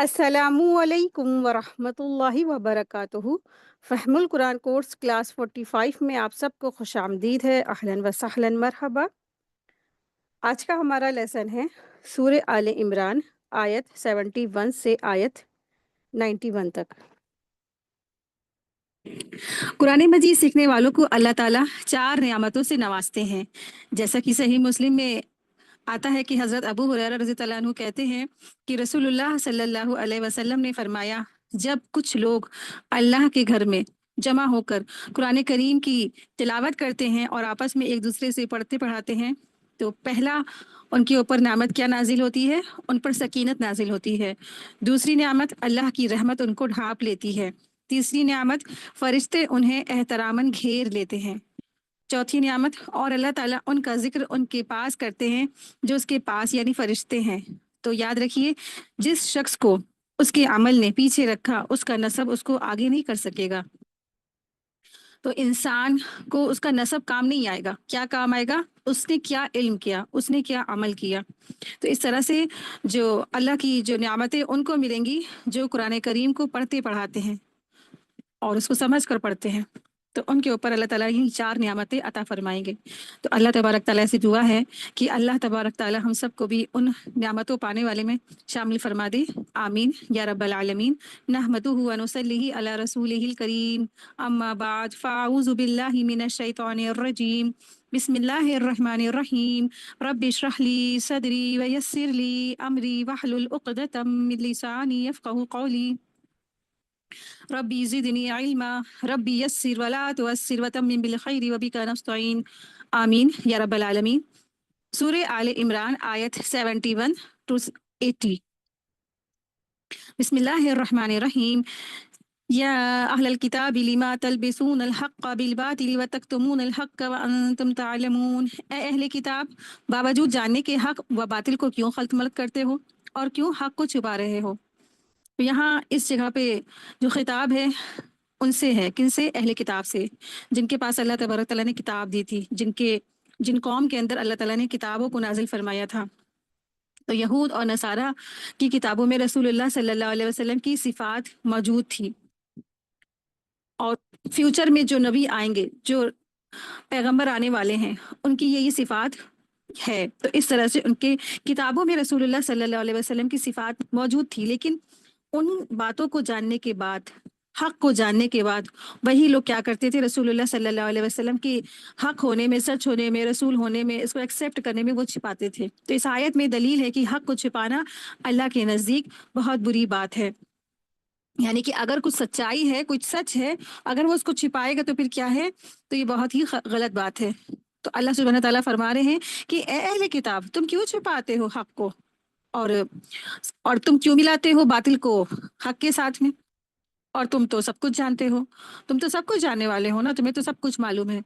السلام علیکم ورحمۃ اللہ وبرکاتہ۔ فہم القرآن کورس کلاس 45 میں آپ سب کو خوش آمدید ہے۔ اہلاً و سہلاً، مرحبا۔ آج کا ہمارا لیسن ہے سورہ آل عمران، آیت 71 سے آیت 91 تک۔ قرآن مجید سیکھنے والوں کو اللہ تعالیٰ 4 نعمتوں سے نوازتے ہیں، جیسا کہ صحیح مسلم میں آتا ہے کہ حضرت ابو ہریرہ رضی اللہ عنہ کہتے ہیں کہ رسول اللہ صلی اللہ علیہ وسلم نے فرمایا، جب کچھ لوگ اللہ کے گھر میں جمع ہو کر قرآن کریم کی تلاوت کرتے ہیں اور آپس میں ایک دوسرے سے پڑھتے پڑھاتے ہیں تو پہلا ان کے اوپر نعمت کیا نازل ہوتی ہے؟ ان پر سکینت نازل ہوتی ہے۔ دوسری نعمت، اللہ کی رحمت ان کو ڈھانپ لیتی ہے۔ تیسری نعمت، فرشتے انہیں احتراماً گھیر لیتے ہیں۔ چوتھی نعمت، اور اللہ تعالیٰ ان کا ذکر ان کے پاس کرتے ہیں جو اس کے پاس یعنی فرشتے ہیں۔ تو یاد رکھیے، جس شخص کو اس کے عمل نے پیچھے رکھا اس کا نسب اس کو آگے نہیں کر سکے گا۔ تو انسان کو اس کا نسب کام نہیں آئے گا۔ کیا کام آئے گا؟ اس نے کیا علم کیا، اس نے کیا عمل کیا۔ تو اس طرح سے جو اللہ کی جو نعمتیں ان کو ملیں گی جو قرآن کریم کو پڑھتے پڑھاتے ہیں اور اس کو سمجھ کر پڑھتے ہیں، تو ان کے اوپر اللہ تعالیٰ یہ 4 نعمتیں عطا فرمائیں گے۔ تو اللہ تبارک تعالیٰ سے دعا ہے کہ اللہ تبارک تعالیٰ ہم سب کو بھی ان نعمتوں پانے والے میں شامل فرما دے، آمین یا رب العالمین۔ نحمدہ و نصلی علی رسولہ الکریم، اما بعد فاعوذ باللہ من الشیطان الرجیم، بسم اللہ الرحمن الرحیم، رب اشرح لی صدری ویسر لی امری واحلل عقدۃ من لسانی یفقہوا قولی، ربی زدنی علما، ربی یسر ولا تعسر وتمم بالخیر وبک نستعین، آمین یا رب العالمین۔ سورہ آل عمران آیت 71 to 80۔ بسم اللہ الرحمن الرحیم، یا اہل الکتاب لما تلبسون الحق بالباطل وتکتمون الحق وانتم تعلمون، اے اہل کتاب، باوجود جاننے کے حق و باطل کو کیوں خلط ملط کرتے ہو اور کیوں حق کو چھپا رہے ہو؟ یہاں اس جگہ پہ جو خطاب ہے ان سے ہے، کن سے؟ اہل کتاب سے، جن کے پاس اللہ تبارک تعالیٰ نے کتاب دی تھی، جن قوم کے اندر اللہ تعالیٰ نے کتابوں کو نازل فرمایا تھا۔ تو یہود اور نصارہ کی کتابوں میں رسول اللہ صلی اللہ علیہ وسلم کی صفات موجود تھی، اور فیوچر میں جو نبی آئیں گے، جو پیغمبر آنے والے ہیں، ان کی یہی صفات ہے۔ تو اس طرح سے ان کے کتابوں میں رسول اللہ صلی اللہ علیہ وسلم کی صفات موجود تھی، لیکن ان باتوں کو جاننے کے بعد، حق کو جاننے کے بعد، وہی لوگ کیا کرتے تھے؟ رسول اللہ صلی اللہ علیہ وسلم کی حق ہونے میں، سچ ہونے میں، رسول ہونے میں، اس کو ایکسیپٹ کرنے میں وہ چھپاتے تھے۔ تو اس آیت میں دلیل ہے کہ حق کو چھپانا اللہ کے نزدیک بہت بری بات ہے۔ یعنی کہ اگر کچھ سچائی ہے، کچھ سچ ہے، اگر وہ اس کو چھپائے گا تو پھر کیا ہے؟ تو یہ بہت ہی غلط بات ہے۔ تو اللہ سبحانہ تعالیٰ فرما رہے ہیں کہ اے اہل کتاب، تم کیوں چھپاتے ہو حق کو، اور تم کیوں ملاتے ہو باطل کو حق کے ساتھ میں؟ اور تم تو سب کچھ جانتے ہو، تم تو سب کچھ جاننے والے ہو نا، تمہیں تو سب کچھ معلوم ہے۔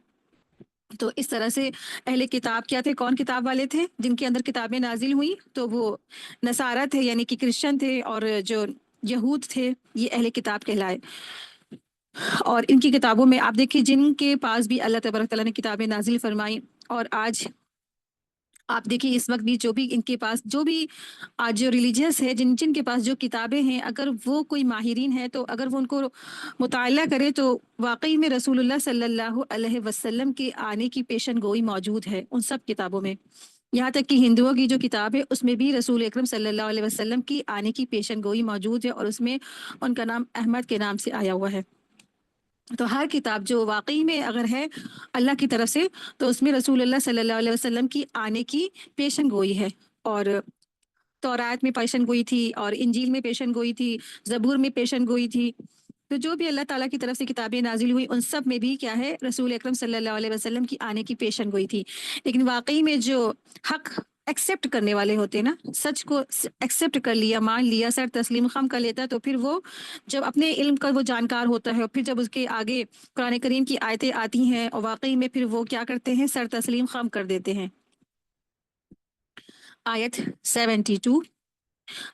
تو اس طرح سے اہل کتاب کیا تھے؟ کون کتاب والے تھے؟ جن کے اندر کتابیں نازل ہوئی تو وہ نصارہ تھے، یعنی کہ کرسچن تھے، اور جو یہود تھے یہ اہل کتاب کہلائے۔ اور ان کی کتابوں میں آپ دیکھیں، جن کے پاس بھی اللہ تبارک تعالیٰ نے کتابیں نازل فرمائیں، اور آج آپ دیکھیں اس وقت بھی جو بھی ان کے پاس، جو بھی آج جو ریلیجیس ہے، جن کے پاس جو کتابیں ہیں، اگر وہ کوئی ماہرین ہے تو اگر وہ ان کو مطالعہ کرے تو واقعی میں رسول اللہ صلی اللہ علیہ وسلم کے آنے کی پیشن گوئی موجود ہے ان سب کتابوں میں۔ یہاں تک کہ ہندوؤں کی جو کتاب ہے اس میں بھی رسول اکرم صلی اللہ علیہ وسلم کی آنے کی پیشن گوئی موجود ہے، اور اس میں ان کا نام احمد کے نام سے آیا ہوا ہے۔ تو ہر کتاب جو واقعی میں اگر ہے اللہ کی طرف سے تو اس میں رسول اللہ صلی اللہ علیہ وسلم کی آنے کی پیشن گوئی ہے، اور تورات میں پیشن گوئی تھی، اور انجیل میں پیشن گوئی تھی، زبور میں پیشن گوئی تھی۔ تو جو بھی اللہ تعالیٰ کی طرف سے کتابیں نازل ہوئی ان سب میں بھی کیا ہے؟ رسول اکرم صلی اللہ علیہ وسلم کی آنے کی پیشن گوئی تھی۔ لیکن واقعی میں جو حق ایکسیپٹ کرنے والے ہوتے نا، سچ کو ایکسیپٹ کر لیا، مان لیا، سر تسلیم خم کر لیتا، تو پھر وہ جب اپنے علم کا وہ جانکار ہوتا ہے، اور پھر جب اس کے آگے قرآن کریم کی آیتیں آتی ہیں اور واقعی میں پھر وہ کیا کرتے ہیں؟ سر تسلیم خم کر دیتے ہیں۔ آیت 72،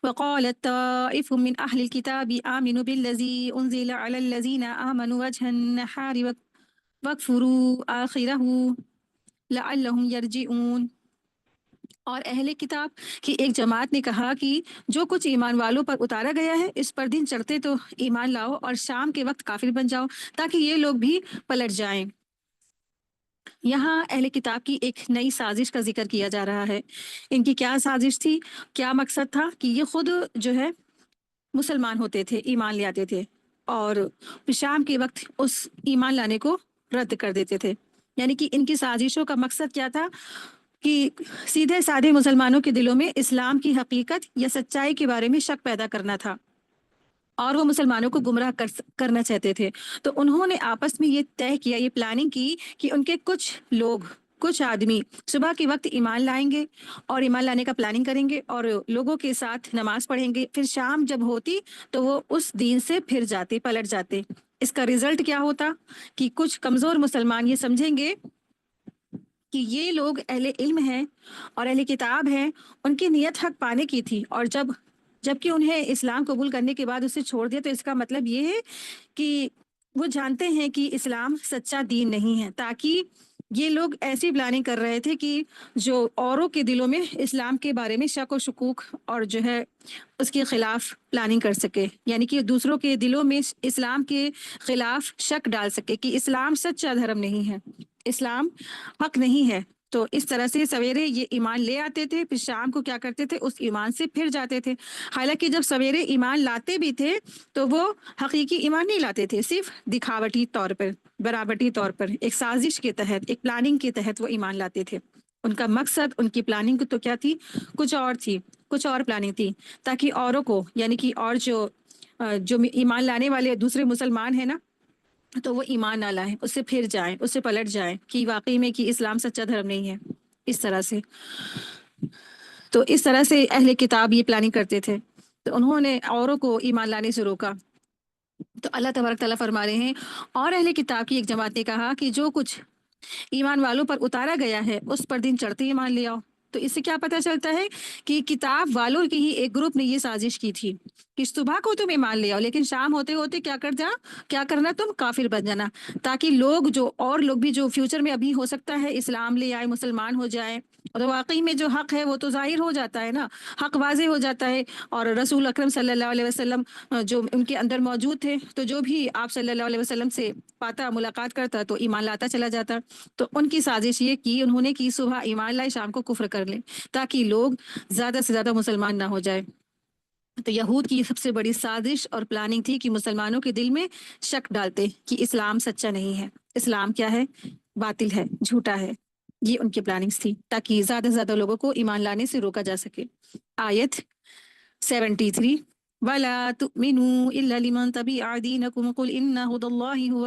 وقالت طائف من أهل الكتاب آمنوا بالذي أنزل على الذين آمنوا وجه النهار واكفروا آخره لعلهم يرجعون۔ اور اہل کتاب کی ایک جماعت نے کہا کہ جو کچھ ایمان والوں پر اتارا گیا ہے اس پر دن چڑھتے تو ایمان لاؤ اور شام کے وقت کافر بن جاؤ تاکہ یہ لوگ بھی پلٹ جائیں۔ یہاں اہل کتاب کی ایک نئی سازش کا ذکر کیا جا رہا ہے۔ ان کی کیا سازش تھی، کیا مقصد تھا کہ یہ خود جو ہے مسلمان ہوتے تھے، ایمان لے آتے تھے اور شام کے وقت اس ایمان لانے کو رد کر دیتے تھے۔ یعنی کہ ان کی سازشوں کا مقصد کیا تھا کہ سیدھے سادے مسلمانوں کے دلوں میں اسلام کی حقیقت یا سچائی کے بارے میں شک پیدا کرنا تھا اور وہ مسلمانوں کو گمراہ کرنا چاہتے تھے۔ تو انہوں نے آپس میں یہ طے کیا، یہ پلاننگ کی کہ ان کے کچھ آدمی صبح کے وقت ایمان لائیں گے اور ایمان لانے کا پلاننگ کریں گے اور لوگوں کے ساتھ نماز پڑھیں گے، پھر شام جب ہوتی تو وہ اس دین سے پھر جاتے، پلٹ جاتے۔ اس کا رزلٹ کیا ہوتا کہ کچھ کمزور مسلمان یہ سمجھیں گے کہ یہ لوگ اہل علم ہیں اور اہل کتاب ہیں، ان کی نیت حق پانے کی تھی، اور جبکہ انہیں اسلام قبول کرنے کے بعد اسے چھوڑ دیا، تو اس کا مطلب یہ ہے کہ وہ جانتے ہیں کہ اسلام سچا دین نہیں ہے، تاکہ یہ لوگ ایسی پلاننگ کر رہے تھے کہ جو اوروں کے دلوں میں اسلام کے بارے میں شک و شکوک اور جو ہے اس کے خلاف پلاننگ کر سکے، یعنی کہ دوسروں کے دلوں میں اسلام کے خلاف شک ڈال سکے کہ اسلام سچا دھرم نہیں ہے، اسلام حق نہیں ہے۔ تو اس طرح سے سویرے یہ ایمان لے آتے تھے، پھر شام کو کیا کرتے تھے، اس ایمان سے پھر جاتے تھے۔ حالانکہ جب سویرے ایمان لاتے بھی تھے تو وہ حقیقی ایمان نہیں لاتے تھے، صرف دکھاوٹی طور پر، براوٹی طور پر، ایک سازش کے تحت، ایک پلاننگ کے تحت وہ ایمان لاتے تھے۔ ان کا مقصد، ان کی پلاننگ تو کیا تھی، کچھ اور تھی، کچھ اور پلاننگ تھی، تاکہ اوروں کو، یعنی کہ اور جو ایمان لانے والے دوسرے مسلمان ہیں نا، تو وہ ایمان نہ لائیں، اس سے پھر جائیں، اس سے پلٹ جائیں کہ واقعی میں کہ اسلام سچا دھرم نہیں ہے۔ اس طرح سے، تو اس طرح سے اہل کتاب یہ پلاننگ کرتے تھے، تو انہوں نے اوروں کو ایمان لانے سے روکا۔ تو اللہ تبارک تعالیٰ فرما رہے ہیں، اور اہل کتاب کی ایک جماعت نے کہا کہ جو کچھ ایمان والوں پر اتارا گیا ہے اس پر دن چڑھتے ایمان لے آؤ۔ تو اس سے کیا پتہ چلتا ہے کہ کتاب والوں کی ہی ایک گروپ نے یہ سازش کی تھی کہ صبح کو تم ایمان لے آؤ، لیکن شام ہوتے ہوتے کیا کرنا، تم کافر بن جانا، تاکہ اور لوگ بھی جو فیوچر میں ابھی ہو سکتا ہے اسلام لے آئے، مسلمان ہو جائے، اور واقعی میں جو حق ہے وہ تو ظاہر ہو جاتا ہے نا، حق واضح ہو جاتا ہے، اور رسول اکرم صلی اللہ علیہ وسلم جو ان کے اندر موجود تھے، تو جو بھی آپ صلی اللہ علیہ وسلم سے پاتا، ملاقات کرتا، تو ایمان لاتا چلا جاتا۔ تو ان کی سازش یہ کی، انہوں نے کی صبح ایمان لائے، شام کو کفر کر لیں، تاکہ لوگ زیادہ سے زیادہ مسلمان نہ ہو جائے۔ تو یہود کی سب سے بڑی سازش اور پلاننگ تھی کہ مسلمانوں کے دل میں شک ڈالتے کہ اسلام سچا نہیں ہے، اسلام کیا ہے، باطل ہے، جھوٹا ہے۔ یہ ان کی پلاننگز تھی تاکہ زیادہ سے زیادہ لوگوں کو ایمان لانے سے روکا جا سکے۔ آیت 73، وَلَا تُؤْمِنُوا إِلَّا لِمَنْ تَبِعَ دِينَكُمْ قُلْ إِنَّ هُدَى اللَّهِ هُوَ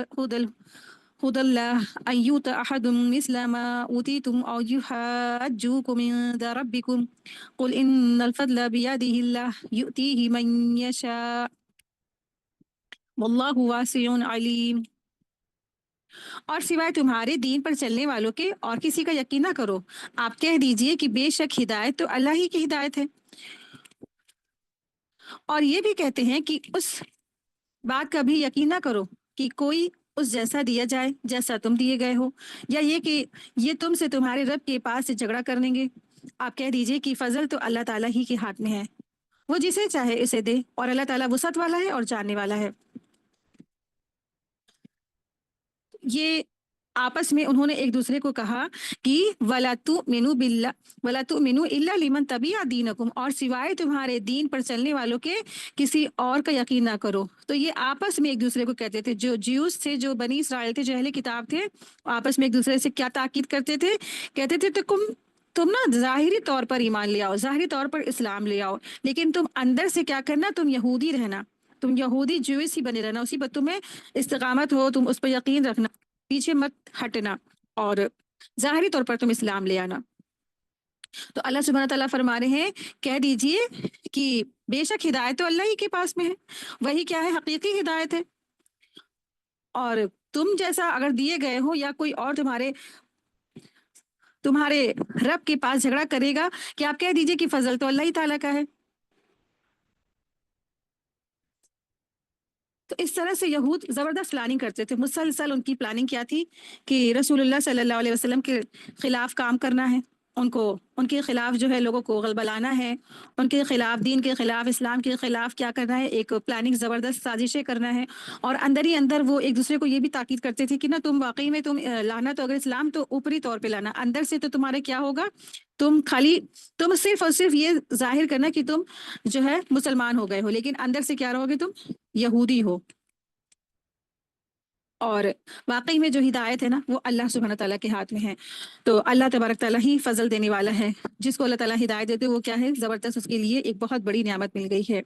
هدى الله أن يؤتى أحد مثل ما أوتيتم أو يحاجوكم عند ربكم قل إن الفضل بيده الله يؤتيه من يشاء والله واسع عليم۔ اور سوائے تمہارے دین پر چلنے والوں کے اور کسی کا یقین نہ کرو، آپ کہہ دیجئے کہ بے شک ہدایت تو اللہ ہی کی ہدایت ہے، اور یہ بھی کہتے ہیں کہ اس بات کا بھی یقین نہ کرو کہ کوئی اس جیسا دیا جائے جیسا تم دیے گئے ہو، یا یہ کہ یہ تم سے تمہارے رب کے پاس سے جھگڑا کریں گے۔ آپ کہہ دیجئے کہ فضل تو اللہ تعالیٰ ہی کے ہاتھ میں ہے، وہ جسے چاہے اسے دے، اور اللہ تعالیٰ وسعت والا ہے اور جاننے والا ہے۔ یہ آپس میں انہوں نے ایک دوسرے کو کہا کہ وَلَا تُؤْمِنُوا إِلَّا لِمَنْ تَبِعَ دِينَكُمْ، اور سوائے تمہارے دین پر چلنے والوں کے کسی اور کا یقین نہ کرو۔ تو یہ آپس میں ایک دوسرے کو کہتے تھے، جو جیوز تھے، جو بنی اسرائیل تھے، جو اہل کتاب تھے، آپس میں ایک دوسرے سے کیا تاکید کرتے تھے، کہتے تھے تو تم نا ظاہری طور پر ایمان لے آؤ، ظاہری طور پر اسلام لے آؤ، لیکن تم اندر سے کیا کرنا، تم یہودی رہنا، تم یہودی جوئس ہی بنے رہنا، اسی پر تمہیں استقامت ہو، تم اس پر یقین رکھنا، پیچھے مت ہٹنا، اور ظاہری طور پر تم اسلام لے آنا۔ تو اللہ سبحانہ تعالیٰ فرما رہے ہیں، کہہ دیجئے کہ بے شک ہدایت تو اللہ ہی کے پاس میں ہے، وہی کیا ہے، حقیقی ہدایت ہے، اور تم جیسا اگر دیے گئے ہو یا کوئی اور تمہارے رب کے پاس جھگڑا کرے گا، کہ آپ کہہ دیجئے کہ فضل تو اللہ ہی تعالیٰ کا ہے۔ تو اس طرح سے یہود زبردست پلاننگ کرتے تھے، مسلسل ان کی پلاننگ کیا تھی کہ رسول اللہ صلی اللہ علیہ وسلم کے خلاف کام کرنا ہے، ان کو ان کے خلاف جو ہے لوگوں کو غلبہ لانا ہے، ان کے خلاف، دین کے خلاف، اسلام کے خلاف کیا کرنا ہے، ایک پلاننگ زبردست سازشیں کرنا ہے۔ اور اندر ہی اندر وہ ایک دوسرے کو یہ بھی تاکید کرتے تھے کہ نا تم واقعی میں تم لانا تو اگر اسلام تو اوپری طور پہ لانا، اندر سے تو تمہارے کیا ہوگا، تم خالی تم صرف اور صرف یہ ظاہر کرنا کہ تم جو ہے مسلمان ہو گئے ہو، لیکن اندر سے کیا رہو گے، تم یہودی ہو۔ اور واقعی میں جو ہدایت ہے نا وہ اللہ سبحانہ تعالیٰ کے ہاتھ میں ہے، تو اللہ تبارک تعالیٰ ہی فضل دینے والا ہے، جس کو اللہ تعالیٰ ہدایت دیتے وہ کیا ہے زبردست، اس کے لیے ایک بہت بڑی نعمت مل گئی ہے۔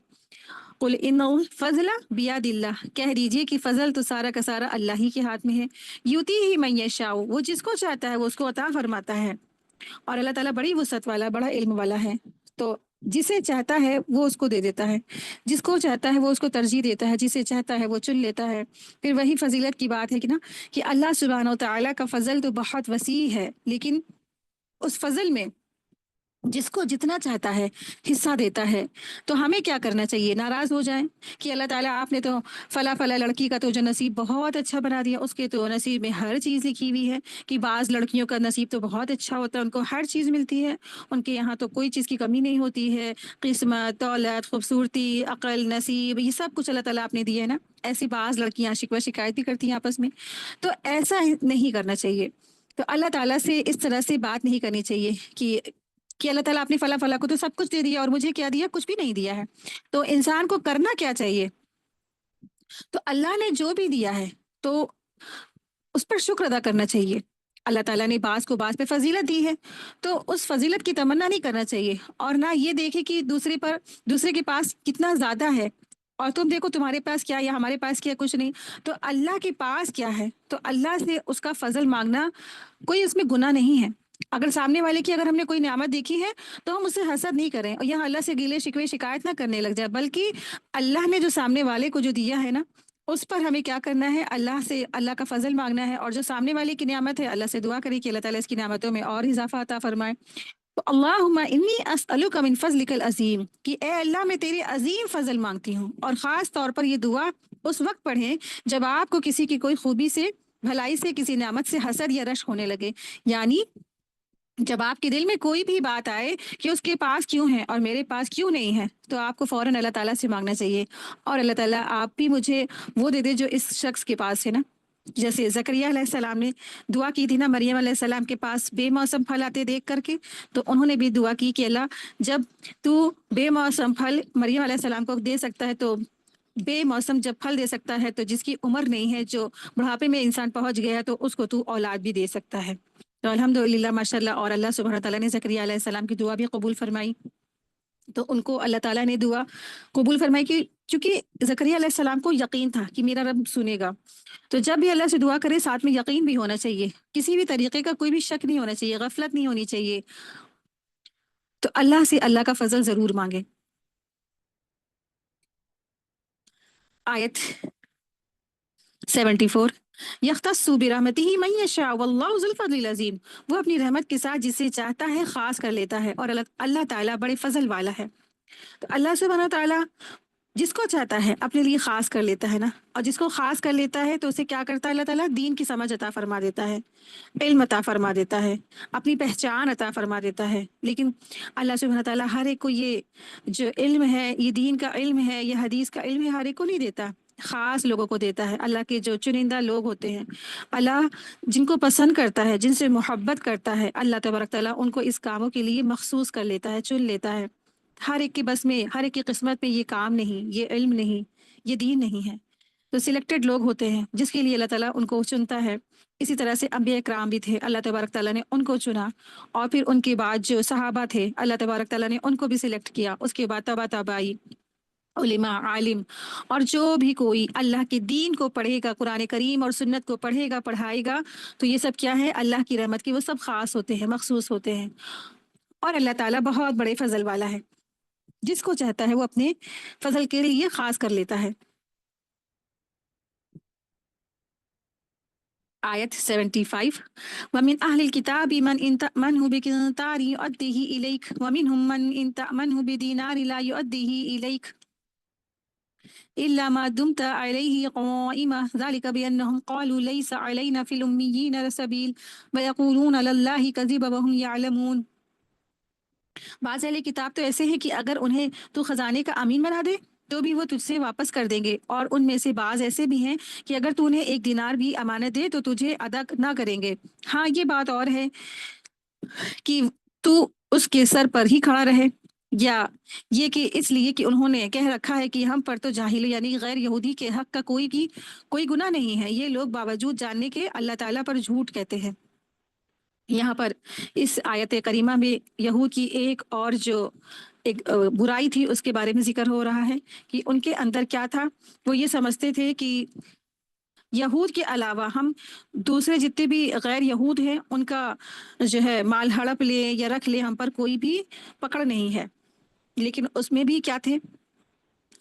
قل ان الفضل بیاد اللہ، کہہ دیجئے کہ فضل تو سارا کا سارا اللہ ہی کے ہاتھ میں ہے، یوتی ہی من یشاء، وہ جس کو چاہتا ہے وہ اس کو عطا فرماتا ہے، اور اللہ تعالیٰ بڑی وسعت والا، بڑا علم والا ہے، تو جسے چاہتا ہے وہ اس کو دے دیتا ہے، جس کو چاہتا ہے وہ اس کو ترجیح دیتا ہے، جسے چاہتا ہے وہ چن لیتا ہے۔ پھر وہی فضیلت کی بات ہے کہ نا کہ اللہ سبحانہ و تعالیٰ کا فضل تو بہت وسیع ہے، لیکن اس فضل میں جس کو جتنا چاہتا ہے حصہ دیتا ہے، تو ہمیں کیا کرنا چاہیے، ناراض ہو جائیں کہ اللہ تعالیٰ آپ نے تو فلاں فلاں لڑکی کا تو جو نصیب بہت اچھا بنا دیا، اس کے تو نصیب میں ہر چیز لکھی ہوئی ہے، کہ بعض لڑکیوں کا نصیب تو بہت اچھا ہوتا ہے، ان کو ہر چیز ملتی ہے، ان کے یہاں تو کوئی چیز کی کمی نہیں ہوتی ہے، قسمت، دولت، خوبصورتی، عقل، نصیب، یہ سب کچھ اللہ تعالیٰ آپ نے دیا ہے نا۔ ایسی بعض لڑکیاں شکوہ شکایت بھی کرتی ہیں آپس میں، تو ایسا نہیں کرنا چاہیے۔ تو اللہ تعالیٰ سے اس طرح سے بات نہیں کرنی چاہیے کہ اللہ تعالیٰ آپ نے فلاں فلاں کو تو سب کچھ دے دیا اور مجھے کیا دیا، کچھ بھی نہیں دیا ہے۔ تو انسان کو کرنا کیا چاہیے، تو اللہ نے جو بھی دیا ہے تو اس پر شکر ادا کرنا چاہیے۔ اللہ تعالیٰ نے بعض کو بعض پہ فضیلت دی ہے، تو اس فضیلت کی تمنا نہیں کرنا چاہیے، اور نہ یہ دیکھے کہ دوسرے کے پاس کتنا زیادہ ہے اور تم دیکھو تمہارے پاس کیا ہے یا ہمارے پاس کیا، کچھ نہیں، تو اللہ کے پاس کیا ہے، تو اللہ سے اس کا فضل مانگنا کوئی اس میں گناہ نہیں ہے۔ اگر سامنے والے کی اگر ہم نے کوئی نعمت دیکھی ہے تو ہم اسے حسد نہیں کریں اور یہاں اللہ سے گیلے شکوے شکایت نہ کرنے لگ جائے، بلکہ اللہ نے جو سامنے والے کو جو دیا ہے نا اس پر ہمیں کیا کرنا ہے، اللہ سے اللہ کا فضل مانگنا ہے، اور جو سامنے والے کی نعمت ہے اللہ سے دعا کرے کہ اللہ تعالیٰ اس کی نعمتوں میں اور اضافہ عطا فرمائے۔ تو اللہم انی اسألک من فضلک العظیم، کہ اے اللہ میں تیرے عظیم فضل مانگتی ہوں، اور خاص طور پر یہ دعا اس وقت پڑھیں جب آپ کو کسی کی کوئی خوبی سے، بھلائی سے، کسی نعمت سے حسد یا رشک ہونے لگے، یعنی جب آپ کے دل میں کوئی بھی بات آئے کہ اس کے پاس کیوں ہے اور میرے پاس کیوں نہیں ہے، تو آپ کو فوراً اللہ تعالیٰ سے مانگنا چاہیے، اور اللہ تعالیٰ آپ بھی مجھے وہ دے دے جو اس شخص کے پاس ہے نا۔ جیسے زکریا علیہ السلام نے دعا کی تھی نا مریم علیہ السلام کے پاس بے موسم پھل آتے دیکھ کر کے، تو انہوں نے بھی دعا کی کہ اللہ جب تو بے موسم پھل مریم علیہ السلام کو دے سکتا ہے، تو بے موسم جب پھل دے سکتا ہے تو جس کی عمر نہیں ہے، جو بڑھاپے میں انسان پہنچ گیا ہے، تو اس کو تو اولاد بھی دے سکتا ہے۔ تو الحمدللہ ماشاء اللہ، اور اللہ سبحانہ تعالیٰ نے زکریا علیہ السلام کی دعا بھی قبول فرمائی، تو ان کو اللہ تعالیٰ نے دعا قبول فرمائی کہ چونکہ زکریا علیہ السلام کو یقین تھا کہ میرا رب سنے گا، تو جب بھی اللہ سے دعا کرے ساتھ میں یقین بھی ہونا چاہیے، کسی بھی طریقے کا کوئی بھی شک نہیں ہونا چاہیے، غفلت نہیں ہونی چاہیے، تو اللہ سے اللہ کا فضل ضرور مانگے۔ آیت 74، یختص برحمتہ من یشاء واللہ ذو الفضل العظیم، وہ اپنی رحمت کے ساتھ جسے چاہتا ہے خاص کر لیتا ہے، اور اللہ تعالیٰ بڑے فضل والا ہے۔ تو اللہ سبحانہ تعالیٰ جس کو چاہتا ہے اپنے لیے خاص کر لیتا ہے نا، اور جس کو خاص کر لیتا ہے تو اسے کیا کرتا ہے اللہ تعالیٰ، دین کی سمجھ عطا فرما دیتا ہے، علم عطا فرما دیتا ہے، اپنی پہچان عطا فرما دیتا ہے۔ لیکن اللہ سبحانہ تعالیٰ ہر ایک کو یہ جو علم ہے، یہ دین کا علم ہے، یہ حدیث کا علم ہے، ہر ایک کو نہیں دیتا، خاص لوگوں کو دیتا ہے۔ اللہ کے جو چنندہ لوگ ہوتے ہیں، اللہ جن کو پسند کرتا ہے، جن سے محبت کرتا ہے، اللہ تبارک تعالیٰ ان کو اس کاموں کے لیے مخصوص کر لیتا ہے، چن لیتا ہے۔ ہر ایک کے بس میں، ہر ایک کی قسمت میں یہ کام نہیں، یہ علم نہیں، یہ دین نہیں ہے، تو سلیکٹڈ لوگ ہوتے ہیں جس کے لیے اللہ تعالیٰ ان کو چنتا ہے۔ اسی طرح سے انبیاء کرام بھی تھے، اللہ تبارک تعالیٰ نے ان کو چنا، اور پھر ان کے بعد جو صحابہ تھے اللہ تبارک تعالیٰ نے ان کو بھی سلیکٹ کیا، اس کے بعد تبا تبائی علماء، عالم، اور جو بھی کوئی اللہ کے دین کو پڑھے گا، قرآن کریم اور سنت کو پڑھے گا، پڑھائے گا، تو یہ سب کیا ہے، اللہ کی رحمت کی، وہ سب خاص ہوتے ہیں، مخصوص ہوتے ہیں، اور اللہ تعالیٰ بہت بڑے فضل والا ہے، جس کو چاہتا ہے وہ اپنے فضل کے لیے خاص کر لیتا ہے۔ آیت 75، وَمِنْ أَهْلِ الْكِتَابِ مَنْ إِنْ تَأْمَنْهُ بِقِنْطَارٍ يُؤَدِّهِ إِلَيْكَ وَمِنْهُمْ مَنْ إِنْ تَأْمَنْهُ بِدِينَارٍ لَا يُؤَدِّهِ إِلَيْكَ إِلَّا مَا دُمْتَ عَلَيْهِ قَائِمًا ذَلِكَ بِأَنَّهُمْ قَالُوا لَيْسَ عَلَيْنَا فِي الْأُمِّيِّينَ سَبِيلٌ وَيَقُولُونَ عَلَى اللَّهِ كَذِبًا وَهُمْ يَعْلَمُونَ۔ بعض اہل کتاب تو ایسے ہیں کہ اگر انہیں تو خزانے کا امین بنا دے تو بھی وہ تجھ سے واپس کر دیں گے، اور ان میں سے بعض ایسے بھی ہیں کہ اگر تو انہیں 1 دینار بھی امانت دے تو تجھے ادا نہ کریں گے۔ ہاں یہ بات اور ہے کہ تو اس کے سر پر ہی کھڑا رہے، یا یہ کہ اس لیے کہ انہوں نے کہہ رکھا ہے کہ ہم پر تو جاہل یعنی غیر یہودی کے حق کا کوئی گناہ نہیں ہے، یہ لوگ باوجود جاننے کے اللہ تعالیٰ پر جھوٹ کہتے ہیں۔ یہاں پر اس آیت کریمہ میں یہود کی ایک اور جو ایک برائی تھی اس کے بارے میں ذکر ہو رہا ہے کہ ان کے اندر کیا تھا۔ وہ یہ سمجھتے تھے کہ یہود کے علاوہ ہم دوسرے جتنے بھی غیر یہود ہیں ان کا جو ہے مال ہڑپ لے یا رکھ لے، ہم پر کوئی بھی پکڑ نہیں ہے۔ لیکن اس میں بھی کیا تھے،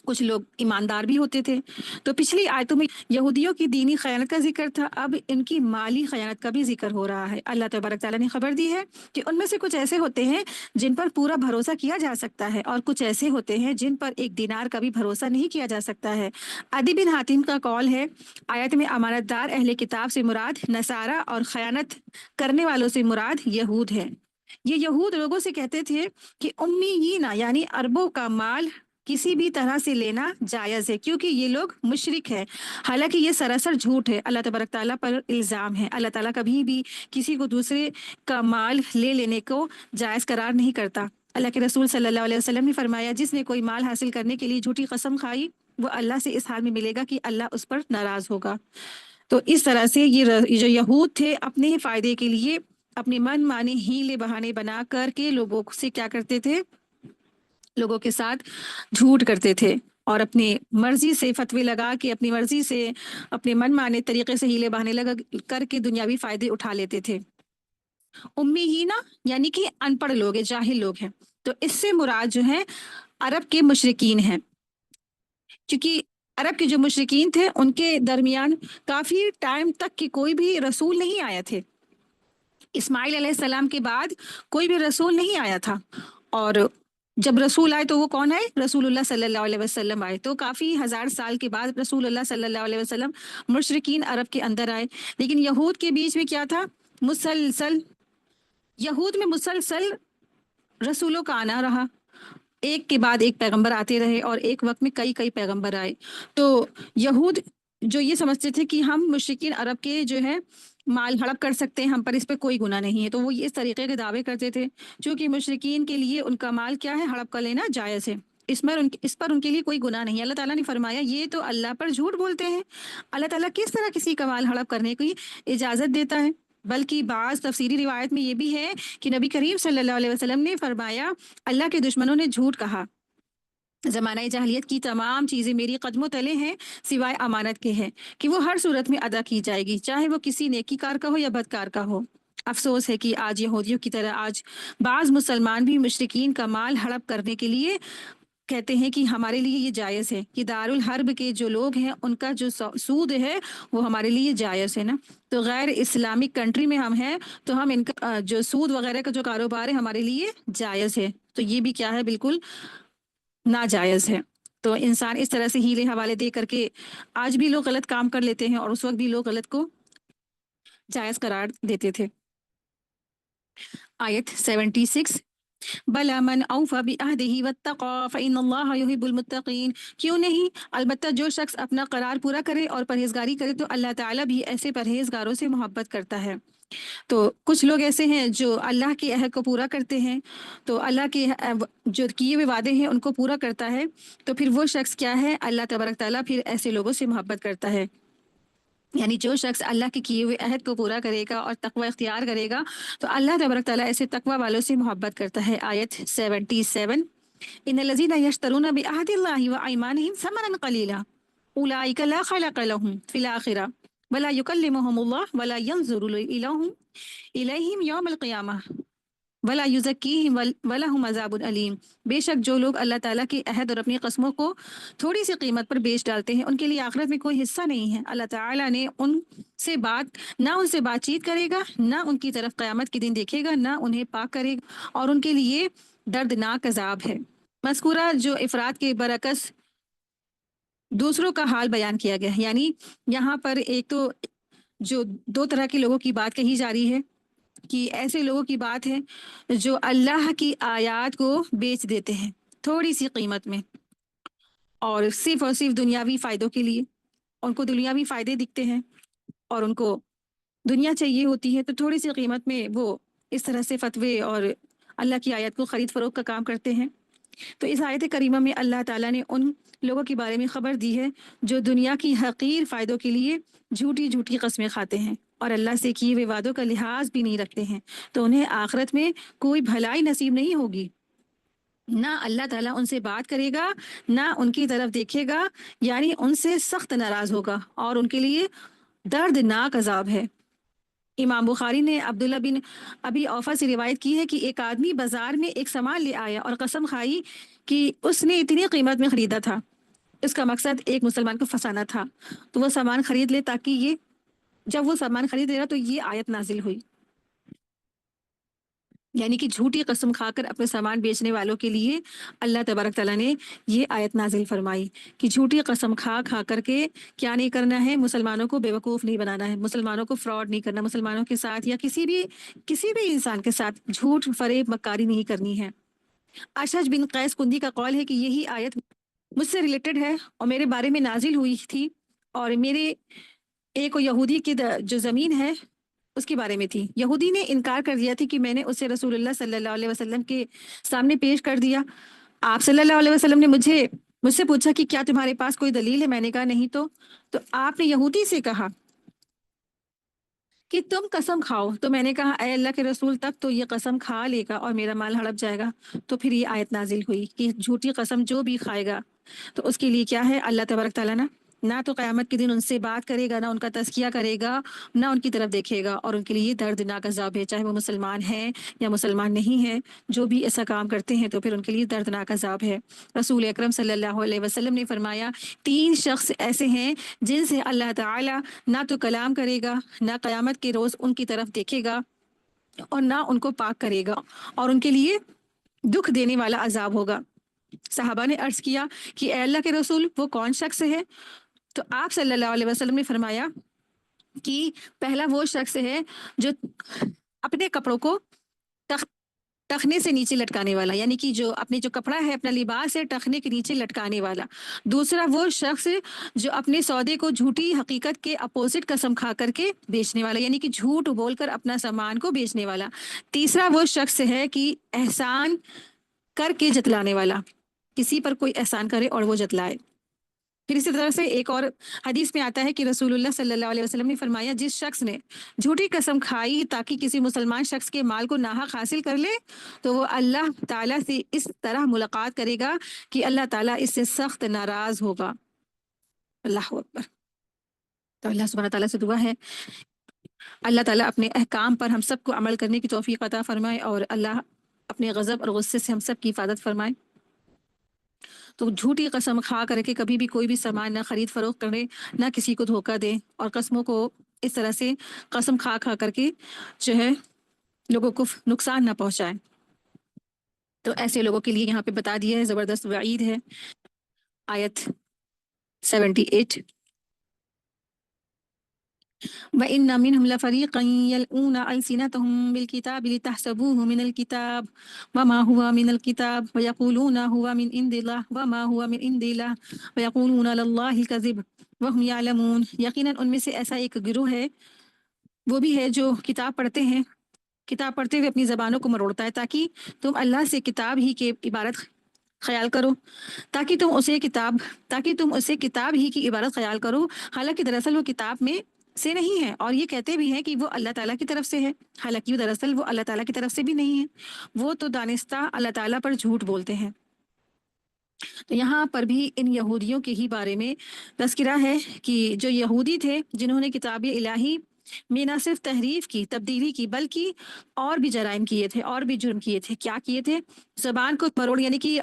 کچھ لوگ ایماندار بھی ہوتے تھے۔ تو پچھلی آیتوں میں یہودیوں کی دینی خیانت کا ذکر تھا، اب ان کی مالی خیانت کا بھی ذکر ہو رہا ہے۔ اللہ تبارک تعالیٰ نے خبر دی ہے کہ ان میں سے کچھ ایسے ہوتے ہیں جن پر پورا بھروسہ کیا جا سکتا ہے، اور کچھ ایسے ہوتے ہیں جن پر 1 دینار کا بھی بھروسہ نہیں کیا جا سکتا ہے۔ عدی بن حاتم کا قول ہے، آیت میں امانت دار اہل کتاب سے مراد نصارہ اور خیانت کرنے والوں سے مراد یہود ہے۔ یہ یہود لوگوں سے کہتے تھے کہ امیین یعنی عربوں کا مال کسی بھی طرح سے لینا جائز ہے کیونکہ یہ لوگ مشرک ہیں، حالانکہ یہ سراسر جھوٹ ہے، اللہ تبارک تعالیٰ پر الزام ہے۔ اللہ تعالیٰ کبھی بھی کسی کو دوسرے کا مال لے لینے کو جائز قرار نہیں کرتا۔ اللہ کے رسول صلی اللہ علیہ وسلم نے فرمایا، جس نے کوئی مال حاصل کرنے کے لیے جھوٹی قسم کھائی وہ اللہ سے اس حال میں ملے گا کہ اللہ اس پر ناراض ہوگا۔ تو اس طرح سے یہ جو یہود تھے اپنے ہی فائدے کے لیے اپنے من مانی ہیلے بہانے بنا کر کے لوگوں سے کیا کرتے تھے، لوگوں کے ساتھ جھوٹ کرتے تھے، اور اپنی مرضی سے فتوی لگا کے اپنی مرضی سے اپنے من مانے طریقے سے ہیلے بہانے لگا کر کے دنیاوی فائدے اٹھا لیتے تھے۔ امی ہی نا یعنی کہ ان پڑھ لوگ ہیں، جاہل لوگ ہیں، تو اس سے مراد جو ہے عرب کے مشرکین ہیں، کیونکہ عرب کے جو مشرکین تھے ان کے درمیان کافی ٹائم تک کہ کوئی بھی رسول نہیں آیا تھے۔ اسماعیل علیہ السلام کے بعد کوئی بھی رسول نہیں آیا تھا، اور جب رسول آئے تو وہ کون آئے، رسول اللہ صلی اللہ علیہ وسلم آئے۔ تو کافی 1000 سال کے بعد رسول اللہ صلی اللہ علیہ وسلم مشرکین عرب کے اندر آئے، لیکن یہود کے بیچ میں کیا تھا، مسلسل یہود میں مسلسل رسولوں کا آنا رہا، ایک کے بعد ایک پیغمبر آتے رہے، اور ایک وقت میں کئی کئی پیغمبر آئے۔ تو یہود جو یہ سمجھتے تھے کہ ہم مشرکین عرب کے جو ہے مال ہڑپ کر سکتے ہیں، ہم پر اس پہ کوئی گناہ نہیں ہے، تو وہ اس طریقے کے دعوے کرتے تھے، چونکہ مشرکین کے لیے ان کا مال کیا ہے، ہڑپ کر لینا جائز ہے، اس پر ان کے لیے کوئی گناہ نہیں ہے۔ اللہ تعالیٰ نے فرمایا یہ تو اللہ پر جھوٹ بولتے ہیں، اللہ تعالیٰ کس طرح کسی کا مال ہڑپ کرنے کی اجازت دیتا ہے؟ بلکہ بعض تفسیری روایت میں یہ بھی ہے کہ نبی کریم صلی اللہ علیہ وسلم نے فرمایا، اللہ کے دشمنوں نے جھوٹ کہا، زمانہ جاہلیت کی تمام چیزیں میری قدموں تلے ہیں سوائے امانت کے ہیں کہ وہ ہر صورت میں ادا کی جائے گی، چاہے وہ کسی نیکی کار کا ہو یا بدکار کا ہو۔ افسوس ہے کہ آج یہودیوں کی طرح آج بعض مسلمان بھی مشرکین کا مال ہڑپ کرنے کے لیے کہتے ہیں کہ ہمارے لیے یہ جائز ہے، کہ دارالحرب کے جو لوگ ہیں ان کا جو سود ہے وہ ہمارے لیے جائز ہے نا۔ تو غیر اسلامک کنٹری میں ہم ہیں تو ہم ان کا جو سود وغیرہ کا جو کاروبار ہے ہمارے لیے جائز ہے، تو یہ بھی کیا ہے، بالکل ناجائز ہے۔ تو انسان اس طرح سے ہیلے حوالے دے کر کے آج بھی لوگ غلط کام کر لیتے ہیں، اور اس وقت بھی لوگ غلط کو جائز قرار دیتے تھے۔ آیت 76، بلا من اوفى بعهده واتقى فإن الله يحب المتقين، کیوں نہیں، البتہ جو شخص اپنا قرار پورا کرے اور پرہیزگاری کرے تو اللہ تعالیٰ بھی ایسے پرہیزگاروں سے محبت کرتا ہے۔ تو کچھ لوگ ایسے ہیں جو اللہ کے عہد کو پورا کرتے ہیں، تو اللہ کے جو کیے ہوئے وعدے ہیں ان کو پورا کرتا ہے، تو پھر وہ شخص کیا ہے، اللہ تبارک تعالیٰ پھر ایسے لوگوں سے محبت کرتا ہے۔ یعنی جو شخص اللہ کے کیے ہوئے عہد کو پورا کرے گا اور تقوی اختیار کرے گا تو اللہ تبارک تعالیٰ ایسے تقوی والوں سے محبت کرتا ہے۔ آیت 77، ان الذین یشترون بعہد اللہ وایمانہم ثمنا قلیلا اولئک لا خلاق لهم فی الآخرہ ولا یکلمہم اللہ ولا ینظر الیہم یوم القیامہ ولا یزکیہم ولہم عذاب علیم۔ بے شک جو لوگ اللہ تعالیٰ کے عہد اور اپنی قسموں کو تھوڑی سی قیمت پر بیچ ڈالتے ہیں ان کے لیے آخرت میں کوئی حصہ نہیں ہے، اللہ تعالیٰ نے ان سے بات چیت کرے گا، نہ ان کی طرف قیامت کے دن دیکھے گا، نہ انہیں پاک کرے گا، اور ان کے لیے دردناک عذاب ہے۔ مذکورہ جو افراد کے برعکس دوسروں کا حال بیان کیا گیا ہے، یعنی یہاں پر ایک تو جو 2 طرح کے لوگوں کی بات کہی جا رہی ہے، کہ ایسے لوگوں کی بات ہے جو اللہ کی آیات کو بیچ دیتے ہیں تھوڑی سی قیمت میں، اور صرف دنیاوی فائدوں کے لیے۔ ان کو دنیاوی فائدے دکھتے ہیں اور ان کو دنیا چاہیے ہوتی ہے، تو تھوڑی سی قیمت میں وہ اس طرح سے فتوے اور اللہ کی آیت کو خرید فروخت کا کام کرتے ہیں۔ تو اس آیت کریمہ میں اللہ تعالیٰ نے ان لوگوں کے بارے میں خبر دی ہے جو دنیا کی حقیر فائدوں کے لیے جھوٹی جھوٹی قسمیں کھاتے ہیں اور اللہ سے کیے ہوئے وعدوں کا لحاظ بھی نہیں رکھتے ہیں، تو انہیں آخرت میں کوئی بھلائی نصیب نہیں ہوگی۔ نہ اللہ تعالیٰ ان سے بات کرے گا، نہ ان کی طرف دیکھے گا، یعنی ان سے سخت ناراض ہوگا اور ان کے لیے دردناک عذاب ہے۔ امام بخاری نے عبداللہ بن ابی اوفا سے روایت کی ہے کہ ایک آدمی بازار میں ایک سامان لے آیا اور قسم کھائی کہ اس نے اتنی قیمت میں خریدا تھا، اس کا مقصد ایک مسلمان کو پھنسانا تھا، تو وہ سامان خرید لے تاکہ یہ جب وہ سامان خرید لے گا تو یہ آیت نازل ہوئی، یعنی کہ جھوٹی قسم کھا کر اپنے سامان بیچنے والوں کے لیے اللہ تبارک تعالیٰ نے یہ آیت نازل فرمائی کہ جھوٹی قسم کھا کھا کر کے کیا نہیں کرنا ہے، مسلمانوں کو بیوقوف نہیں بنانا ہے، مسلمانوں کو فراڈ نہیں کرنا، مسلمانوں کے ساتھ یا کسی بھی انسان کے ساتھ جھوٹ فریب مکاری نہیں کرنی ہے۔ اشج بن قیس کندی کا قول ہے کہ یہی آیت مجھ سے ریلیٹڈ ہے اور میرے بارے میں نازل ہوئی تھی، اور میرے ایک یہودی کی جو زمین ہے اس کے بارے میں تھی۔ یہودی نے انکار کر دیا تھی کہ میں نے اسے رسول اللہ صلی اللہ علیہ وسلم کے سامنے پیش کر دیا۔ آپ صلی اللہ علیہ وسلم نے مجھ سے پوچھا کہ کیا تمہارے پاس کوئی دلیل ہے؟ میں نے کہا نہیں، تو آپ نے یہودی سے کہا کہ تم قسم کھاؤ، تو میں نے کہا اے اللہ کے رسول تب تو یہ قسم کھا لے گا اور میرا مال ہڑپ جائے گا۔ تو پھر یہ آیت نازل ہوئی کہ جھوٹی قسم جو بھی کھائے گا تو اس کے لیے کیا ہے، اللہ تبارک تعالیٰ نہ تو قیامت کے دن ان سے بات کرے گا، نہ ان کا تزکیہ کرے گا، نہ ان کی طرف دیکھے گا، اور ان کے لیے دردناک عذاب ہے، چاہے وہ مسلمان ہیں یا مسلمان نہیں ہیں، جو بھی ایسا کام کرتے ہیں تو پھر ان کے لیے دردناک عذاب ہے۔ رسول اکرم صلی اللہ علیہ وسلم نے فرمایا 3 شخص ایسے ہیں جن سے اللہ تعالیٰ نہ تو کلام کرے گا، نہ قیامت کے روز ان کی طرف دیکھے گا، اور نہ ان کو پاک کرے گا، اور ان کے لیے دکھ دینے والا عذاب ہوگا۔ صحابہ نے عرض کیا کہ اے اللہ کے رسول وہ کون شخص ہے؟ تو آپ صلی اللہ علیہ وسلم نے فرمایا کہ پہلا وہ شخص ہے جو اپنے کپڑوں کو ٹخنے سے نیچے لٹکانے والا، یعنی کہ جو اپنے جو کپڑا ہے اپنا لباس ہے ٹخنے کے نیچے لٹکانے والا۔ دوسرا وہ شخص جو اپنے سودے کو جھوٹی حقیقت کے اپوزٹ قسم کھا کر کے بیچنے والا، یعنی کہ جھوٹ بول کر اپنا سامان کو بیچنے والا۔ تیسرا وہ شخص ہے کہ احسان کر کے جتلانے والا، کسی پر کوئی احسان کرے اور وہ جتلائے۔ پھر اسی طرح سے ایک اور حدیث میں آتا ہے کہ رسول اللہ صلی اللہ علیہ وسلم نے فرمایا جس شخص نے جھوٹی قسم کھائی تاکہ کسی مسلمان شخص کے مال کو ناحق حاصل کر لے تو وہ اللہ تعالیٰ سے اس طرح ملاقات کرے گا کہ اللہ تعالیٰ اس سے سخت ناراض ہوگا۔ اللہ اکبر۔ تو اللہ سبحانہ تعالیٰ سے دعا ہے اللہ تعالیٰ اپنے احکام پر ہم سب کو عمل کرنے کی توفیق عطا فرمائے، اور اللہ اپنے غضب اور غصے سے ہم سب کی حفاظت فرمائے۔ تو جھوٹی قسم کھا کر کے کبھی بھی کوئی بھی سامان نہ خرید فروخت کرے، نہ کسی کو دھوکہ دے، اور قسموں کو اس طرح سے قسم کھا کھا کر کے جو ہے لوگوں کو نقصان نہ پہنچائے۔ تو ایسے لوگوں کے لیے یہاں پہ بتا دیا ہے، زبردست وعید ہے۔ آیت 78 وَإِنَّ مِنْهُمْ لَفَرِيقًا يَلْؤُونَ أَلْسِنَتَهُمْ بِالْكِتَابِ لِتَحْسَبُوهُ مِنَ الْكِتَابِ وَمَا هُوَ مِنَ الْكِتَابِ وَيَقُولُونَ هُوَ مِنْ عِنْدِ اللَّهِ وَمَا هُوَ مِنْ عِنْدِ اللَّهِ وَيَقُولُونَ عَلَى اللَّهِ الْكَذِبَ وَهُمْ يَعْلَمُونَ۔ یقیناً ان میں سے ایسا ایک گروہ ہے، وہ بھی ہے جو کتاب پڑھتے ہیں، کتاب پڑھتے ہوئے اپنی زبانوں کو مروڑتا ہے تاکہ تم اللہ سے کتاب ہی کی عبارت خیال کرو، تاکہ تم اسے کتاب ہی کی عبارت خیال کرو، حالانکہ دراصل وہ کتاب میں سے نہیں ہے، اور یہ کہتے بھی ہیں کہ وہ اللہ تعالیٰ کی طرف سے ہے، حالانکہ دراصل وہ اللہ تعالیٰ کی طرف سے بھی نہیں ہے، وہ تو دانستہ اللہ تعالیٰ پر جھوٹ بولتے ہیں۔ تو یہاں پر بھی ان یہودیوں کے ہی بارے میں تذکرہ ہے کہ جو یہودی تھے جنہوں نے کتاب الہی میں نہ صرف تحریف کی، تبدیلی کی، بلکہ اور بھی جرائم کیے تھے، اور بھی جرم کیے تھے۔ کیا کیے تھے؟ زبان کو مروڑ، یعنی کہ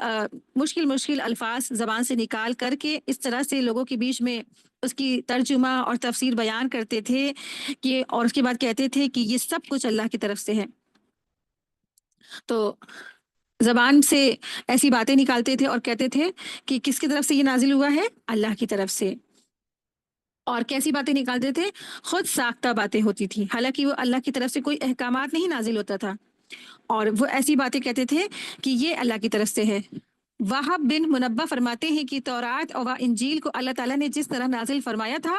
مشکل الفاظ زبان سے نکال کر کے اس طرح سے لوگوں کے بیچ میں اس کی ترجمہ اور تفسیر بیان کرتے تھے کہ، اور اس کے بعد کہتے تھے کہ یہ سب کچھ اللہ کی طرف سے ہے۔ تو زبان سے ایسی باتیں نکالتے تھے اور کہتے تھے کہ کس کی طرف سے یہ نازل ہوا ہے؟ اللہ کی طرف سے۔ اور کیسی باتیں نکالتے تھے؟ خود ساختہ باتیں ہوتی تھی، حالانکہ وہ اللہ کی طرف سے کوئی احکامات نہیں نازل ہوتا تھا، اور وہ ایسی باتیں کہتے تھے کہ یہ اللہ کی طرف سے ہے۔ وہب بن منبہ فرماتے ہیں کہ تورات اور انجیل کو اللہ تعالیٰ نے جس طرح نازل فرمایا تھا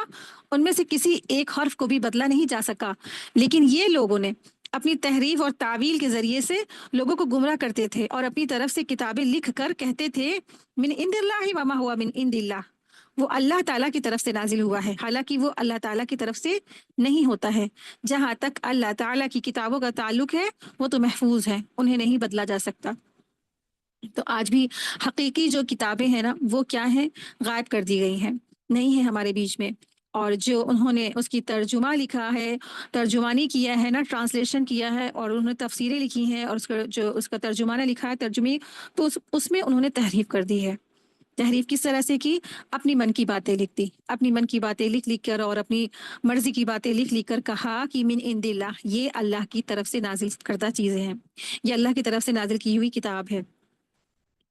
ان میں سے کسی ایک حرف کو بھی بدلا نہیں جا سکا، لیکن یہ لوگوں نے اپنی تحریف اور تعویل کے ذریعے سے لوگوں کو گمراہ کرتے تھے اور اپنی طرف سے کتابیں لکھ کر کہتے تھے من عند اللہ وما ہوا من عند اللہ، وہ اللہ تعالیٰ کی طرف سے نازل ہوا ہے، حالانکہ وہ اللہ تعالیٰ کی طرف سے نہیں ہوتا ہے۔ جہاں تک اللہ تعالیٰ کی کتابوں کا تعلق ہے وہ تو محفوظ ہے، انہیں نہیں بدلا جا سکتا۔ تو آج بھی حقیقی جو کتابیں ہیں نا وہ کیا ہیں؟ غائب کر دی گئی ہیں، نہیں ہے ہمارے بیچ میں۔ اور جو انہوں نے اس کی ترجمہ لکھا ہے، ترجمانی کیا ہے نا، ٹرانسلیشن کیا ہے، اور انہوں نے تفسیریں لکھی ہیں اور اس کا ترجمانہ لکھا ہے، ترجمے، تو اس میں انہوں نے تحریف کر دی ہے۔ تحریف کس طرح سے کی؟ اپنی من کی باتیں لکھتی، اپنی من کی باتیں لکھ لکھ کر اور اپنی مرضی کی باتیں لکھ لکھ کر کہا کہ من عند اللہ، یہ اللہ کی طرف سے نازل کردہ چیزیں ہیں، یہ اللہ کی طرف سے نازل کی ہوئی کتاب ہے۔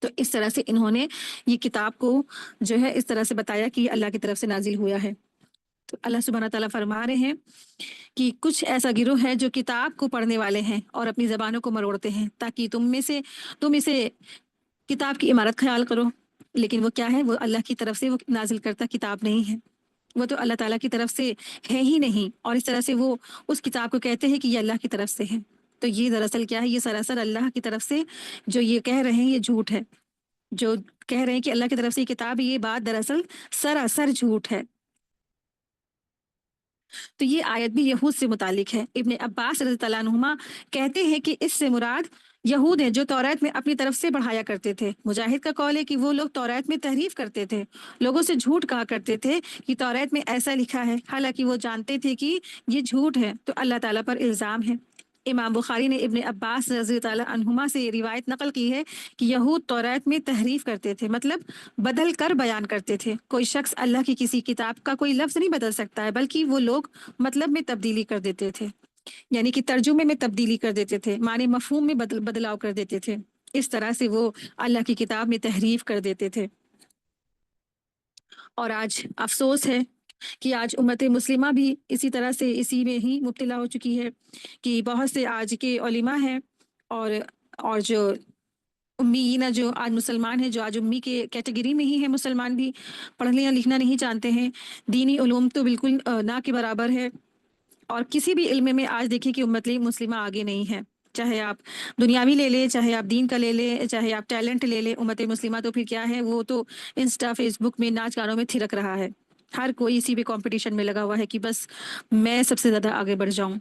تو اس طرح سے انہوں نے یہ کتاب کو جو ہے اس طرح سے بتایا کہ یہ اللہ کی طرف سے نازل ہوا ہے۔ تو اللہ سبحانہ تعالیٰ فرما رہے ہیں کہ کچھ ایسا گروہ ہے جو کتاب کو پڑھنے والے ہیں اور اپنی زبانوں کو مروڑتے ہیں تاکہ تم اسے کتاب کی عمارت خیال کرو، لیکن وہ کیا ہے؟ وہ اللہ کی طرف سے وہ نازل کرتا کتاب نہیں ہے، وہ تو اللہ تعالیٰ کی طرف سے ہے ہی نہیں، اور اس طرح سے وہ اس کتاب کو کہتے ہیں کہ یہ اللہ کی طرف سے ہے۔ تو یہ دراصل کیا ہے؟ یہ سراسر اللہ کی طرف سے جو یہ کہہ رہے ہیں یہ جھوٹ ہے، جو کہہ رہے ہیں کہ اللہ کی طرف سے یہ کتاب، یہ بات دراصل سراسر جھوٹ ہے۔ تو یہ آیت بھی یہود سے متعلق ہے۔ ابن عباس رضی اللہ عنہما کہتے ہیں کہ اس سے مراد یہود ہیں جو تورات میں اپنی طرف سے بڑھایا کرتے تھے۔ مجاہد کا قول ہے کہ وہ لوگ تورات میں تحریف کرتے تھے، لوگوں سے جھوٹ کہا کرتے تھے کہ تورات میں ایسا لکھا ہے، حالانکہ وہ جانتے تھے کہ یہ جھوٹ ہے، تو اللہ تعالیٰ پر الزام ہے۔ امام بخاری نے ابن عباس رضی اللہ عنہما سے یہ روایت نقل کی ہے کہ یہود تورات میں تحریف کرتے تھے، مطلب بدل کر بیان کرتے تھے۔ کوئی شخص اللہ کی کسی کتاب کا کوئی لفظ نہیں بدل سکتا ہے، بلکہ وہ لوگ مطلب میں تبدیلی کر دیتے تھے، یعنی کہ ترجمے میں تبدیلی کر دیتے تھے، معنی مفہوم میں بدلاؤ کر دیتے تھے، اس طرح سے وہ اللہ کی کتاب میں تحریف کر دیتے تھے۔ اور آج افسوس ہے کہ آج امت مسلمہ بھی اسی طرح سے اسی میں ہی مبتلا ہو چکی ہے کہ بہت سے آج کے علماء ہیں اور جو امیین جو آج مسلمان ہیں، جو آج امی کے کیٹیگری میں ہی ہیں، مسلمان بھی پڑھنا لکھنا نہیں جانتے ہیں، دینی علوم تو بالکل نہ کے برابر ہے، اور کسی بھی علم میں آج دیکھیں کہ امت مسلمہ آگے نہیں ہے، چاہے آپ دنیاوی لے لیں، چاہے آپ دین کا لے لیں، چاہے آپ ٹیلنٹ لے لیں، امت مسلمہ تو پھر کیا ہے؟ وہ تو انسٹا فیس بک میں ناچ گانوں میں تھرک رہا ہے، ہر کوئی اسی بھی کمپٹیشن میں لگا ہوا ہے کہ بس میں سب سے زیادہ آگے بڑھ جاؤں۔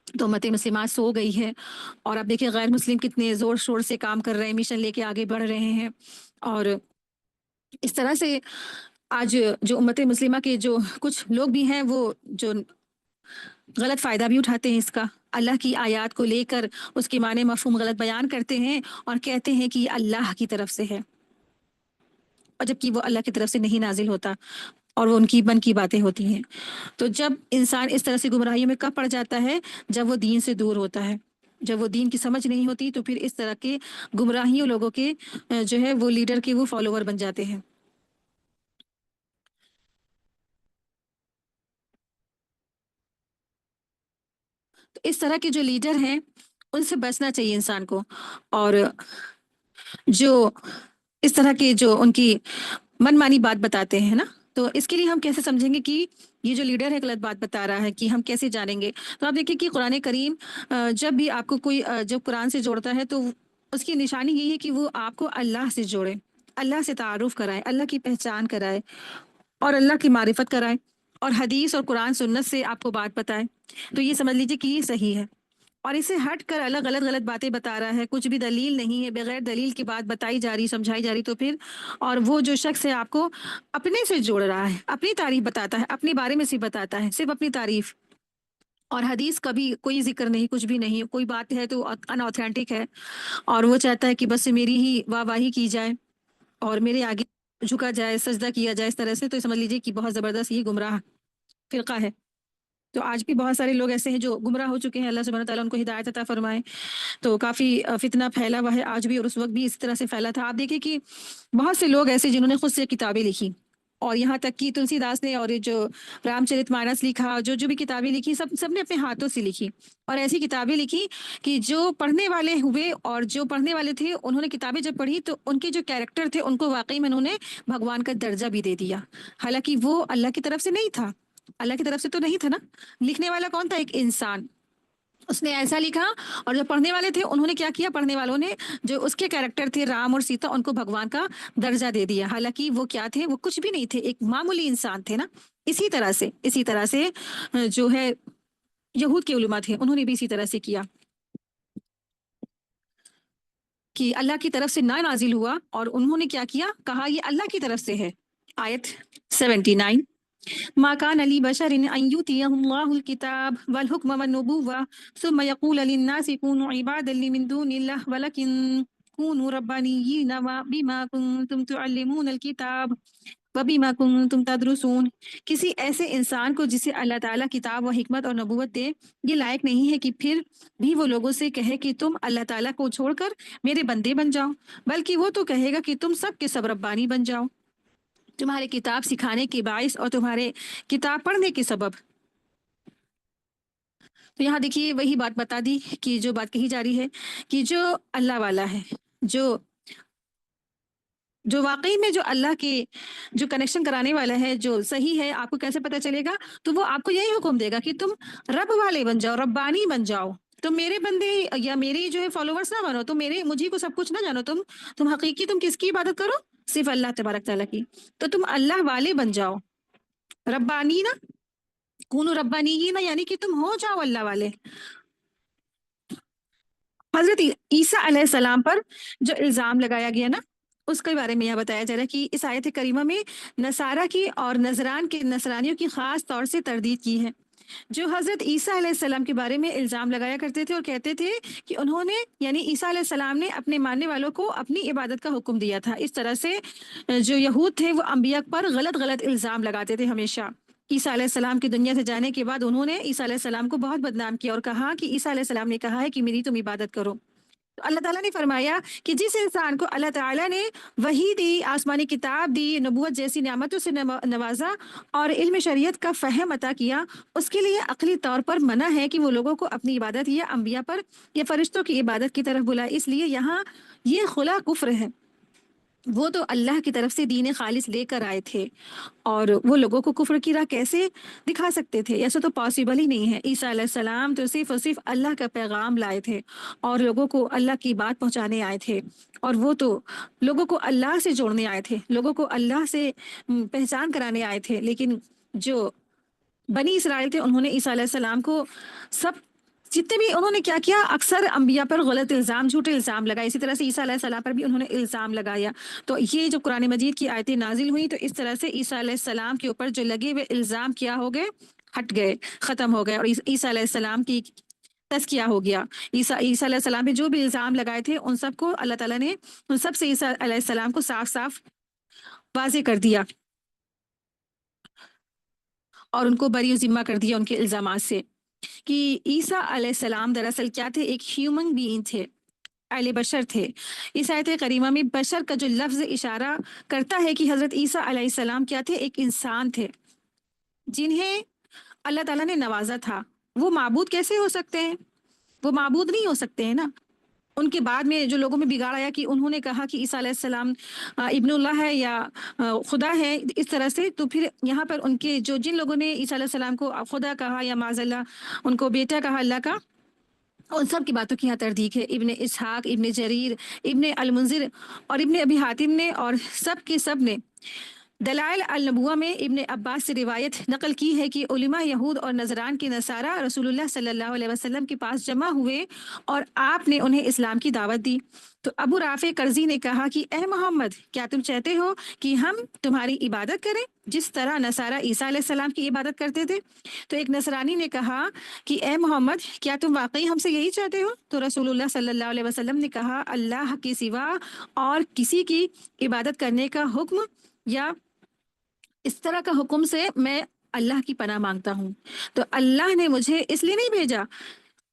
تو امت مسلمہ سو گئی ہے، اور اب دیکھیں غیر مسلم کتنے زور شور سے کام کر رہے ہیں، مشن لے کے آگے بڑھ رہے ہیں، اور اس طرح سے آج جو امت مسلمہ کے جو کچھ لوگ بھی ہیں وہ جو غلط فائدہ بھی اٹھاتے ہیں اس کا، اللہ کی آیات کو لے کر اس کے معنی مفہوم غلط بیان کرتے ہیں اور کہتے ہیں کہ یہ اللہ کی طرف سے ہے، اور جبکہ وہ اللہ کی طرف سے نہیں نازل ہوتا، اور وہ ان کی من کی باتیں ہوتی ہیں۔ تو جب انسان اس طرح سے گمراہیوں میں کب پڑ جاتا ہے؟ جب وہ دین سے دور ہوتا ہے، جب وہ دین کی سمجھ نہیں ہوتی، تو پھر اس طرح کے گمراہیوں لوگوں کے جو ہے وہ لیڈر کے وہ فالوور بن جاتے ہیں۔ تو اس طرح کے جو لیڈر ہیں ان سے بچنا چاہیے انسان کو، اور جو اس طرح کے جو ان کی من مانی بات بتاتے ہیں نا، تو اس کے لیے ہم کیسے سمجھیں گے کہ یہ جو لیڈر ہے غلط بات بتا رہا ہے، کہ ہم کیسے جانیں گے؟ تو آپ دیکھیں کہ قرآن کریم جب بھی آپ کو کوئی جب قرآن سے جوڑتا ہے تو اس کی نشانی یہی ہے کہ وہ آپ کو اللہ سے جوڑے، اللہ سے تعارف کرائے، اللہ کی پہچان کرائے، اور اللہ کی معرفت کرائے، اور حدیث اور قرآن سنت سے آپ کو بات بتائے، تو یہ سمجھ لیجیے کہ یہ صحیح ہے۔ اور اسے ہٹ کر الگ غلط باتیں بتا رہا ہے، کچھ بھی دلیل نہیں ہے، بغیر دلیل کی بات بتائی جا رہی، سمجھائی جا رہی، تو پھر اور وہ جو شخص ہے آپ کو اپنے سے جوڑ رہا ہے، اپنی تعریف بتاتا ہے، اپنے بارے میں صرف بتاتا ہے، صرف اپنی تعریف، اور حدیث کا بھی کوئی ذکر نہیں، کچھ بھی نہیں، کوئی بات ہے تو ان اوتھینٹک ہے، اور وہ چاہتا ہے کہ بس میری ہی واہ واہی کی جائے اور میرے آگے جھکا جائے، سجدہ کیا جائے اس طرح سے، تو سمجھ لیجیے کہ بہت زبردست یہ گمراہ فرقہ ہے۔ تو آج بھی بہت سارے لوگ ایسے ہیں جو گمراہ ہو چکے ہیں، اللہ سبحانہ تعالیٰ ان کو ہدایت عطا فرمائے۔ تو کافی فتنہ پھیلا ہوا ہے آج بھی، اور اس وقت بھی اس طرح سے پھیلا تھا۔ آپ دیکھیں کہ بہت سے لوگ ایسے جنہوں نے خود سے کتابیں لکھی، اور یہاں تک کہ تلسی داس نے اور یہ جو رامچرت مانس لکھا، جو جو بھی کتابیں لکھی، سب نے اپنے ہاتھوں سے لکھی، اور ایسی کتابیں لکھی کہ جو پڑھنے والے ہوئے اور جو پڑھنے والے تھے انہوں نے کتابیں جب پڑھی تو ان کے جو کیریکٹر تھے ان کو واقعی میں انہوں نے بھگوان کا درجہ بھی دے دیا، حالانکہ وہ اللہ کی طرف سے نہیں تھا، اللہ کی طرف سے تو نہیں تھا نا، لکھنے والا کون تھا؟ ایک انسان، اس نے ایسا لکھا، اور جو پڑھنے والے تھے انہوں نے کیا کیا؟ پڑھنے والوں نے جو اس کے کیریکٹر تھے رام اور سیتا، ان کو بھگوان کا درجہ دے دیا، حالانکہ وہ کیا تھے؟ وہ کچھ بھی نہیں تھے، ایک معمولی انسان تھے نا۔ اسی طرح سے جو ہے یہود کے علماء تھے، انہوں نے بھی اسی طرح سے کیا کہ اللہ کی طرف سے نہ نازل ہوا، اور انہوں نے کیا کیا؟ کہا یہ اللہ کی طرف سے ہے۔ آیت 79، ما كان لبشر أن يؤتيه الله الكتاب والحكم والنبوة ثم يقول للناس كونوا عبادا من دون الله ولكن كونوا ربانيين بما كنتم تعلمون الكتاب وبما كنتم تدرسون۔ کسی ایسے انسان کو جسے اللہ تعالیٰ کتاب و حکمت اور نبوت دے، یہ لائق نہیں ہے کہ پھر بھی وہ لوگوں سے کہے کہ تم اللہ تعالیٰ کو چھوڑ کر میرے بندے بن جاؤ، بلکہ وہ تو کہے گا کہ تم سب کے سب ربانی بن جاؤ، تمہارے کتاب سکھانے کے باعث اور تمہارے کتاب پڑھنے کے سبب۔ تو یہاں دیکھیے وہی بات بتا دی کہ جو بات کہی جا رہی ہے کہ جو اللہ والا ہے، جو واقعی میں جو اللہ کے جو کنیکشن کرانے والا ہے، جو صحیح ہے، آپ کو کیسے پتہ چلے گا؟ تو وہ آپ کو یہی حکم دے گا کہ تم رب والے بن جاؤ، ربانی بن جاؤ، تم میرے بندے یا میری جو ہے فالوورس نہ بنو، تم مجھے کو سب کچھ نہ جانو، تم حقیقی تم کس کی عبادت کرو؟ صرف اللہ تبارک تعالیٰ کی، تو تم اللہ والے بن جاؤ، ربانی نا، کونو ربانی نا، یعنی کہ تم ہو جاؤ اللہ والے۔ حضرت عیسیٰ علیہ السلام پر جو الزام لگایا گیا نا، اس کے بارے میں یہ بتایا جا رہا ہے کہ اس آیت کریمہ میں نصارہ کی اور نصرانیوں کی خاص طور سے تردید کی ہے، جو حضرت عیسیٰ علیہ السلام کے بارے میں الزام لگایا کرتے تھے اور کہتے تھے کہ انہوں نے، یعنی عیسیٰ علیہ السلام نے اپنے ماننے والوں کو اپنی عبادت کا حکم دیا تھا۔ اس طرح سے جو یہود تھے وہ انبیاء پر غلط الزام لگاتے تھے ہمیشہ۔ عیسیٰ علیہ السلام کی دنیا سے جانے کے بعد انہوں نے عیسیٰ علیہ السلام کو بہت بدنام کیا اور کہا کہ عیسیٰ علیہ السلام نے کہا ہے کہ میری تم عبادت کرو۔ تو اللہ تعالیٰ نے فرمایا کہ جس انسان کو اللہ تعالیٰ نے وحی دی، آسمانی کتاب دی، نبوت جیسی نعمتوں سے نوازا اور علم شریعت کا فہم عطا کیا، اس کے لیے عقلی طور پر منع ہے کہ وہ لوگوں کو اپنی عبادت یا انبیاء پر یا فرشتوں کی عبادت کی طرف بلائے۔ اس لیے یہاں یہ خلا کفر ہے، وہ تو اللہ کی طرف سے دین خالص لے کر آئے تھے، اور وہ لوگوں کو کفر کی راہ کیسے دکھا سکتے تھے؟ ایسا تو پاسبل ہی نہیں ہے۔ عیسیٰ علیہ السلام تو صرف اور صرف اللہ کا پیغام لائے تھے اور لوگوں کو اللہ کی بات پہنچانے آئے تھے، اور وہ تو لوگوں کو اللہ سے جوڑنے آئے تھے، لوگوں کو اللہ سے پہچان کرانے آئے تھے۔ لیکن جو بنی اسرائیل تھے انہوں نے عیسیٰ علیہ السلام کو جتنے بھی انہوں نے کیا کیا؟ اکثر انبیاء پر غلط الزام، جھوٹے الزام لگائے۔ اسی طرح سے عیسیٰ علیہ السلام پر بھی انہوں نے الزام لگایا۔ تو یہ جو قرآن مجید کی آیتیں نازل ہوئی تو اس طرح سے عیسیٰ علیہ السلام کے اوپر جو لگے ہوئے الزام کیا ہو گئے؟ ہٹ گئے، ختم ہو گئے، اور عیسیٰ علیہ السلام کی تزکیہ ہو گیا۔ عیسیٰ علیہ السلام پہ جو بھی الزام لگائے تھے ان سب کو اللہ تعالیٰ نے ان سب سے عیسیٰ علیہ السلام کو صاف صاف واضح کر دیا اور ان کو بری و ذمہ کر دیا ان کے الزامات سے، کہ عیسیٰ علیہ السلام دراصل کیا تھے؟ ایک ہیومن بینگ تھے، اہل بشر تھے۔ اس آیت کریمہ میں بشر کا جو لفظ اشارہ کرتا ہے کہ حضرت عیسیٰ علیہ السلام کیا تھے؟ ایک انسان تھے جنہیں اللہ تعالیٰ نے نوازا تھا۔ وہ معبود کیسے ہو سکتے ہیں؟ وہ معبود نہیں ہو سکتے ہیں نا۔ ان کے بعد میں جو لوگوں میں بگاڑ آیا کہ انہوں نے کہا کہ عیسیٰ علیہ السلام ابن اللہ ہے یا خدا ہے، اس طرح سے، تو پھر یہاں پر ان کے جن لوگوں نے عیسیٰ علیہ السلام کو خدا کہا یا معاذ اللہ ان کو بیٹا کہا اللہ کا، ان سب کی باتوں کی یہاں تردید ہے۔ ابن اسحاق، ابن جریر، ابن المنذر اور ابن ابی حاتم نے اور سب نے دلائل النبوہ میں ابن عباس سے روایت نقل کی ہے کہ علماء یہود اور نذران کے نصارہ رسول اللہ صلی اللہ علیہ وسلم کے پاس جمع ہوئے اور آپ نے انہیں اسلام کی دعوت دی۔ تو ابو رافع کرزی نے کہا کہ اے محمد، کیا تم چاہتے ہو کہ ہم تمہاری عبادت کریں جس طرح نصارہ عیسیٰ علیہ السلام کی عبادت کرتے تھے؟ تو ایک نصرانی نے کہا کہ اے محمد، کیا تم واقعی ہم سے یہی چاہتے ہو؟ تو رسول اللہ صلی اللہ علیہ وسلم نے کہا، اللہ کے سوا اور کسی کی عبادت کرنے کا حکم یا اس طرح کا حکم سے میں اللہ کی پناہ مانگتا ہوں۔ تو اللہ نے مجھے اس لیے نہیں بھیجا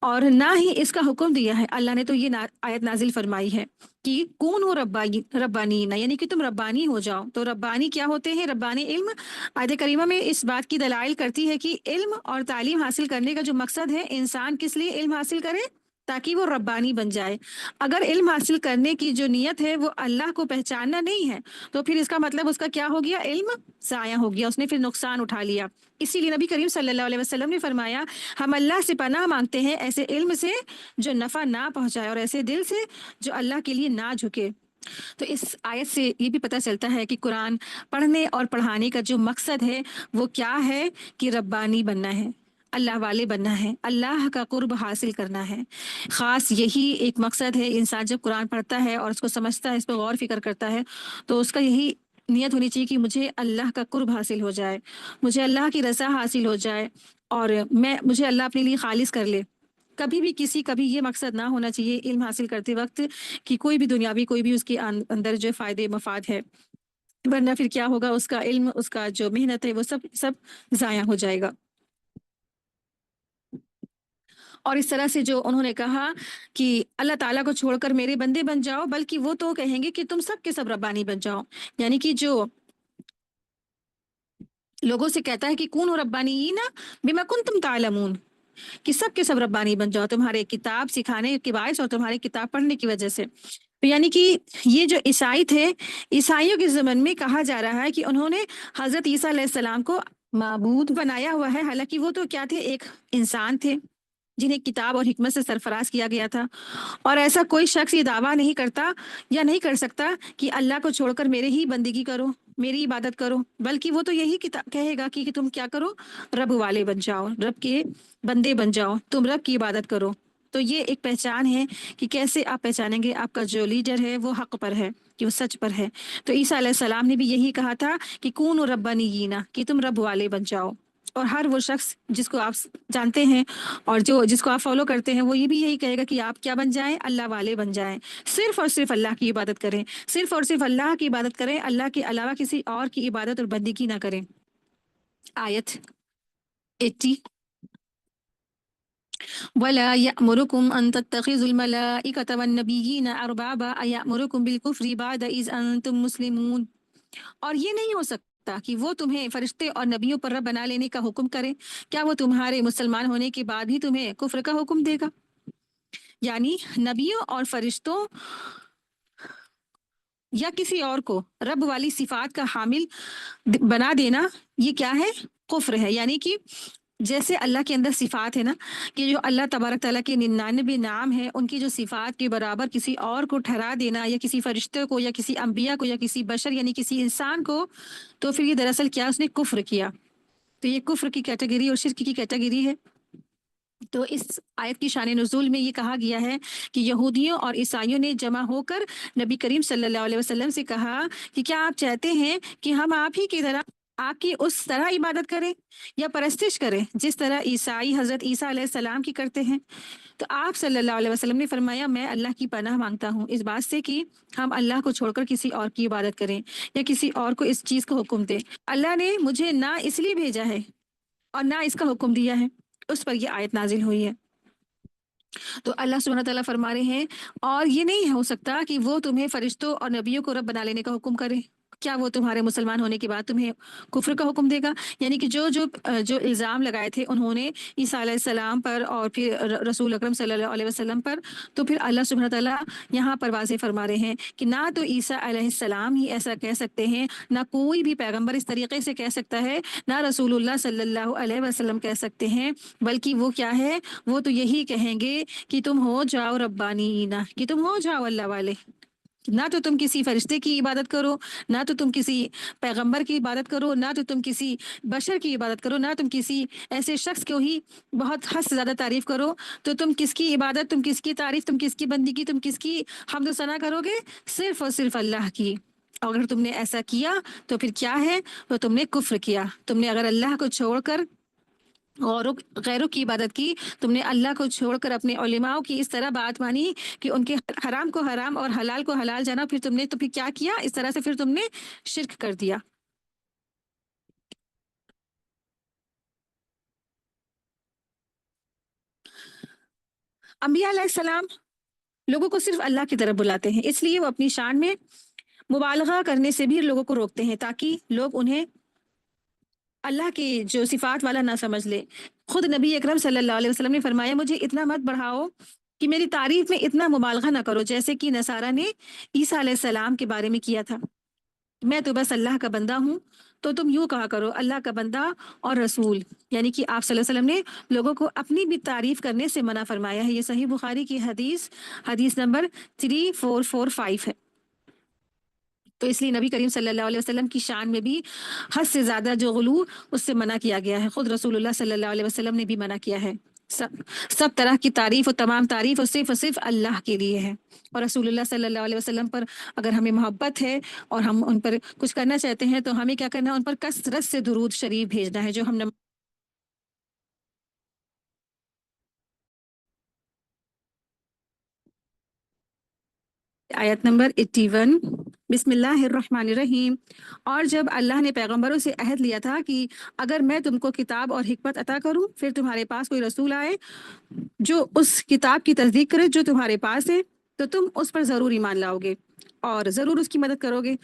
اور نہ ہی اس کا حکم دیا ہے۔ اللہ نے تو یہ آیت نازل فرمائی ہے کہ کون ہو ربانی، یعنی کہ تم ربانی ہو جاؤ۔ تو ربانی کیا ہوتے ہیں؟ ربانی علم آیت کریمہ میں اس بات کی دلائل کرتی ہے کہ علم اور تعلیم حاصل کرنے کا جو مقصد ہے، انسان کس لیے علم حاصل کرے؟ تاکہ وہ ربانی بن جائے۔ اگر علم حاصل کرنے کی جو نیت ہے وہ اللہ کو پہچاننا نہیں ہے، تو پھر اس کا مطلب اس کا کیا ہو گیا؟ علم ضائع ہو گیا، اس نے پھر نقصان اٹھا لیا۔ اسی لیے نبی کریم صلی اللہ علیہ وسلم نے فرمایا، ہم اللہ سے پناہ مانگتے ہیں ایسے علم سے جو نفع نہ پہنچائے، اور ایسے دل سے جو اللہ کے لیے نہ جھکے۔ تو اس آیت سے یہ بھی پتہ چلتا ہے کہ قرآن پڑھنے اور پڑھانے کا جو مقصد ہے وہ کیا ہے؟ کہ ربانی بننا ہے، اللہ والے بننا ہے، اللہ کا قرب حاصل کرنا ہے۔ خاص یہی ایک مقصد ہے۔ انسان جب قرآن پڑھتا ہے اور اس کو سمجھتا ہے، اس پہ غور فکر کرتا ہے، تو اس کا یہی نیت ہونی چاہیے کہ مجھے اللہ کا قرب حاصل ہو جائے، مجھے اللہ کی رضا حاصل ہو جائے، اور مجھے اللہ اپنے لیے خالص کر لے۔ کبھی بھی کسی کا بھی یہ مقصد نہ ہونا چاہیے علم حاصل کرتے وقت کہ کوئی بھی دنیاوی، کوئی بھی اس کے اندر جو فائدے مفاد ہے، ورنہ پھر کیا ہوگا؟ اس کا علم، اس کا جو محنت ہے، وہ سب ضائع ہو جائے گا۔ اور اس طرح سے جو انہوں نے کہا کہ اللہ تعالیٰ کو چھوڑ کر میرے بندے بن جاؤ، بلکہ وہ تو کہیں گے کہ تم سب کے سب ربانی بن جاؤ۔ یعنی کہ جو لوگوں سے کہتا ہے کہ کون ربانیین بما کنتم تعلمون، کہ سب کے سب ربانی بن جاؤ تمہارے کتاب سکھانے کے باعث اور تمہاری کتاب پڑھنے کی وجہ سے۔ تو یعنی کہ یہ جو عیسائی تھے، عیسائیوں کے زمن میں کہا جا رہا ہے کہ انہوں نے حضرت عیسیٰ علیہ السلام کو معبود بنایا ہوا ہے، حالانکہ وہ تو کیا تھے؟ ایک انسان تھے جنہیں کتاب اور حکمت سے سرفراز کیا گیا تھا۔ اور ایسا کوئی شخص یہ دعویٰ نہیں کرتا یا نہیں کر سکتا کہ اللہ کو چھوڑ کر میرے ہی بندگی کرو، میری عبادت کرو، بلکہ وہ تو یہی کہے گا کہ تم کیا کرو؟ رب والے بن جاؤ، رب کے بندے بن جاؤ، تم رب کی عبادت کرو۔ تو یہ ایک پہچان ہے کہ کیسے آپ پہچانیں گے آپ کا جو لیڈر ہے وہ حق پر ہے، کہ وہ سچ پر ہے۔ تو عیسیٰ علیہ السلام نے بھی یہی کہا تھا کہ کونوا ربانیین، کہ تم رب والے بن جاؤ۔ اور ہر وہ شخص جس کو آپ جانتے ہیں اور جس کو آپ فالو کرتے ہیں، وہ یہ بھی یہی کہے گا کہ آپ کیا بن جائیں؟ اللہ والے بن جائیں، صرف اور صرف اللہ کی عبادت کریں، صرف اور صرف اللہ کی عبادت کریں، اللہ کے علاوہ کسی اور کی عبادت اور بندگی نہ کریں۔ آیت 80، وَلَا يَأْمُرُكُمْ أَن تَتَّخِذُوا الْمَلَائِكَةَ وَالنَّبِيِّينَ أَرْبَابًا أَيَأْمُرُكُمْ بِالْكُفْرِ بَعْدَ إِذْ أَنْتُمْ مُسْلِمُونَ۔ اور یہ نہیں ہو سکتا کہ وہ تمہیں فرشتے اور نبیوں پر رب بنا لینے کا حکم کرے، کیا وہ تمہارے مسلمان ہونے کے بعد بھی تمہیں کفر کا حکم دے گا؟ یعنی نبیوں اور فرشتوں یا کسی اور کو رب والی صفات کا حامل بنا دینا، یہ کیا ہے؟ کفر ہے۔ یعنی کہ جیسے اللہ کے اندر صفات ہے نا، کہ جو اللہ تبارک تعالیٰ کے 99 نام ہیں، ان کی جو صفات کے برابر کسی اور کو ٹھہرا دینا، یا کسی فرشتے کو یا کسی انبیاء کو یا کسی بشر یعنی کسی انسان کو، تو پھر یہ دراصل کیا؟ اس نے کفر کیا۔ تو یہ کفر کی کیٹیگری اور شرک کی کیٹیگری ہے۔ تو اس آیت کی شان نزول میں یہ کہا گیا ہے کہ یہودیوں اور عیسائیوں نے جمع ہو کر نبی کریم صلی اللہ علیہ وسلم سے کہا کہ کیا آپ چاہتے ہیں کہ ہم آپ ہی کی طرح آپ کی اس طرح عبادت کریں یا پرستش کریں جس طرح عیسائی حضرت عیسیٰ علیہ السلام کی کرتے ہیں؟ تو آپ صلی اللہ علیہ وسلم نے فرمایا، میں اللہ کی پناہ مانگتا ہوں اس بات سے کہ ہم اللہ کو چھوڑ کر کسی اور کی عبادت کریں یا کسی اور کو اس چیز کو حکم دیں۔ اللہ نے مجھے نہ اس لیے بھیجا ہے اور نہ اس کا حکم دیا ہے، اس پر یہ آیت نازل ہوئی ہے۔ تو اللہ سبحانہ تعالیٰ فرما رہے ہیں، اور یہ نہیں ہو سکتا کہ وہ تمہیں فرشتوں اور نبیوں کو رب بنا لینے کا حکم کرے، کیا وہ تمہارے مسلمان ہونے کے بعد تمہیں کفر کا حکم دے گا؟ یعنی کہ جو الزام لگائے تھے انہوں نے عیسیٰ علیہ السلام پر اور پھر رسول اکرم صلی اللہ علیہ وسلم پر، تو پھر اللہ سبحانہ تعالیٰ یہاں پر واضح فرما رہے ہیں کہ نہ تو عیسیٰ علیہ السلام ہی ایسا کہہ سکتے ہیں، نہ کوئی بھی پیغمبر اس طریقے سے کہہ سکتا ہے، نہ رسول اللہ صلی اللہ علیہ وسلم کہہ سکتے ہیں، بلکہ وہ کیا ہے؟ وہ تو یہی کہیں گے کہ تم ہو جاؤ ربانیین، کہ تم ہو جاؤ اللہ والے۔ نہ تو تم کسی فرشتے کی عبادت کرو، نہ تو تم کسی پیغمبر کی عبادت کرو، نہ تو تم کسی بشر کی عبادت کرو، نہ تم کسی ایسے شخص کو ہی بہت حد سے زیادہ تعریف کرو۔ تو تم کس کی عبادت، تم کس کی تعریف، تم کس کی بندگی، تم کس کی حمد و ثنا کرو گے؟ صرف اور صرف اللہ کی۔ اور اگر تم نے ایسا کیا تو پھر کیا ہے؟ تو تم نے کفر کیا۔ تم نے اگر اللہ کو چھوڑ کر اور غیروں کی عبادت کی، تم نے اللہ کو چھوڑ کر اپنے علماء کی اس طرح بات مانی کہ ان کے حرام کو حرام اور حلال کو حلال جانا، پھر تم نے تو پھر کیا کیا؟ اس طرح سے پھر تم نے شرک کر دیا۔ انبیاء علیہ السلام لوگوں کو صرف اللہ کی طرف بلاتے ہیں، اس لیے وہ اپنی شان میں مبالغہ کرنے سے بھی لوگوں کو روکتے ہیں تاکہ لوگ انہیں اللہ کی جو صفات والا نہ سمجھ لے۔ خود نبی اکرم صلی اللہ علیہ وسلم نے فرمایا مجھے اتنا مت بڑھاؤ کہ میری تعریف میں اتنا مبالغہ نہ کرو جیسے کہ نصارہ نے عیسیٰ علیہ السلام کے بارے میں کیا تھا، میں تو بس اللہ کا بندہ ہوں، تو تم یوں کہا کرو اللہ کا بندہ اور رسول، یعنی کہ آپ صلی اللہ علیہ وسلم نے لوگوں کو اپنی بھی تعریف کرنے سے منع فرمایا ہے۔ یہ صحیح بخاری کی حدیث نمبر 3445 ہے۔ تو اس لیے نبی کریم صلی اللہ علیہ وسلم کی شان میں بھی حد سے زیادہ جو غلو اس سے منع کیا گیا ہے، خود رسول اللہ صلی اللہ علیہ وسلم نے بھی منع کیا ہے۔ سب طرح کی تعریف اور تمام تعریف اور صرف اللہ کے لیے ہے، اور رسول اللہ صلی اللہ علیہ وسلم پر اگر ہمیں محبت ہے اور ہم ان پر کچھ کرنا چاہتے ہیں تو ہمیں کیا کرنا ہے، ان پر کثرت سے درود شریف بھیجنا ہے، جو ہم نے آیت نمبر 81۔ بسم اللہ الرحمن الرحیم۔ اور جب اللہ نے پیغمبروں سے عہد لیا تھا کہ اگر میں تم کو کتاب اور حکمت عطا کروں، پھر تمہارے پاس کوئی رسول آئے جو اس کتاب کی تصدیق کرے جو تمہارے پاس ہے، تو تم اس پر ضرور ایمان لاؤ گے اور ضرور اس کی مدد کرو گے۔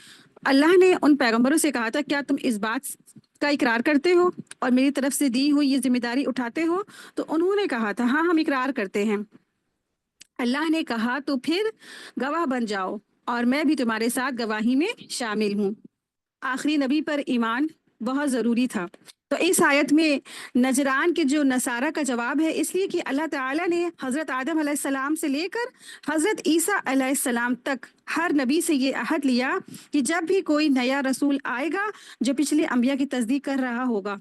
اللہ نے ان پیغمبروں سے کہا تھا کیا تم اس بات کا اقرار کرتے ہو اور میری طرف سے دی ہوئی یہ ذمہ داری اٹھاتے ہو؟ تو انہوں نے کہا تھا ہاں ہم اقرار کرتے ہیں۔ اللہ نے کہا تو پھر گواہ بن جاؤ اور میں بھی تمہارے ساتھ گواہی میں شامل ہوں۔ آخری نبی پر ایمان بہت ضروری تھا۔ تو اس آیت میں نجران کے جو نصارہ کا جواب ہے، اس لیے کہ اللہ تعالیٰ نے حضرت آدم علیہ السلام سے لے کر حضرت عیسیٰ علیہ السلام تک ہر نبی سے یہ عہد لیا کہ جب بھی کوئی نیا رسول آئے گا جو پچھلے انبیاء کی تصدیق کر رہا ہوگا،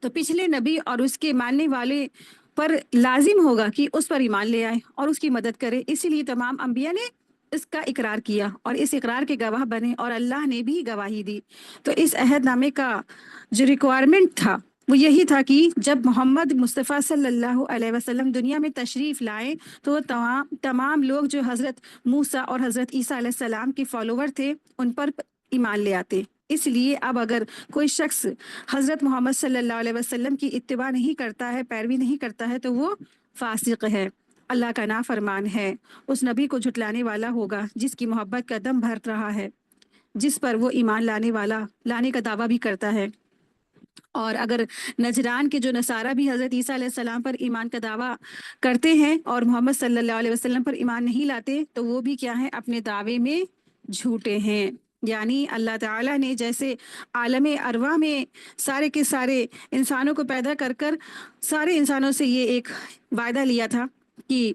تو پچھلے نبی اور اس کے ماننے والے پر لازم ہوگا کہ اس پر ایمان لے آئے اور اس کی مدد کرے۔ اسی لیے تمام انبیاء نے اس کا اقرار کیا اور اس اقرار کے گواہ بنے، اور اللہ نے بھی گواہی دی۔ تو اس عہد نامے کا جو ریکوائرمنٹ تھا وہ یہی تھا کہ جب محمد مصطفیٰ صلی اللہ علیہ وسلم دنیا میں تشریف لائے تو وہ تمام لوگ جو حضرت موسیٰ اور حضرت عیسیٰ علیہ السلام کے فالوور تھے ان پر ایمان لے آتے۔ اس لیے اب اگر کوئی شخص حضرت محمد صلی اللہ علیہ وسلم کی اتباع نہیں کرتا ہے، پیروی نہیں کرتا ہے، تو وہ فاسق ہے، اللہ کا نافرمان ہے، اس نبی کو جھٹلانے والا ہوگا جس کی محبت کا دم بھر رہا ہے، جس پر وہ ایمان لانے کا دعویٰ بھی کرتا ہے۔ اور اگر نجران کے جو نصارہ بھی حضرت عیسیٰ علیہ السلام پر ایمان کا دعویٰ کرتے ہیں اور محمد صلی اللہ علیہ وسلم پر ایمان نہیں لاتے، تو وہ بھی کیا ہیں، اپنے دعوے میں جھوٹے ہیں۔ یعنی اللہ تعالیٰ نے جیسے عالم ارواح میں سارے کے سارے انسانوں کو پیدا کر کر سارے انسانوں سے یہ ایک وعدہ لیا تھا کہ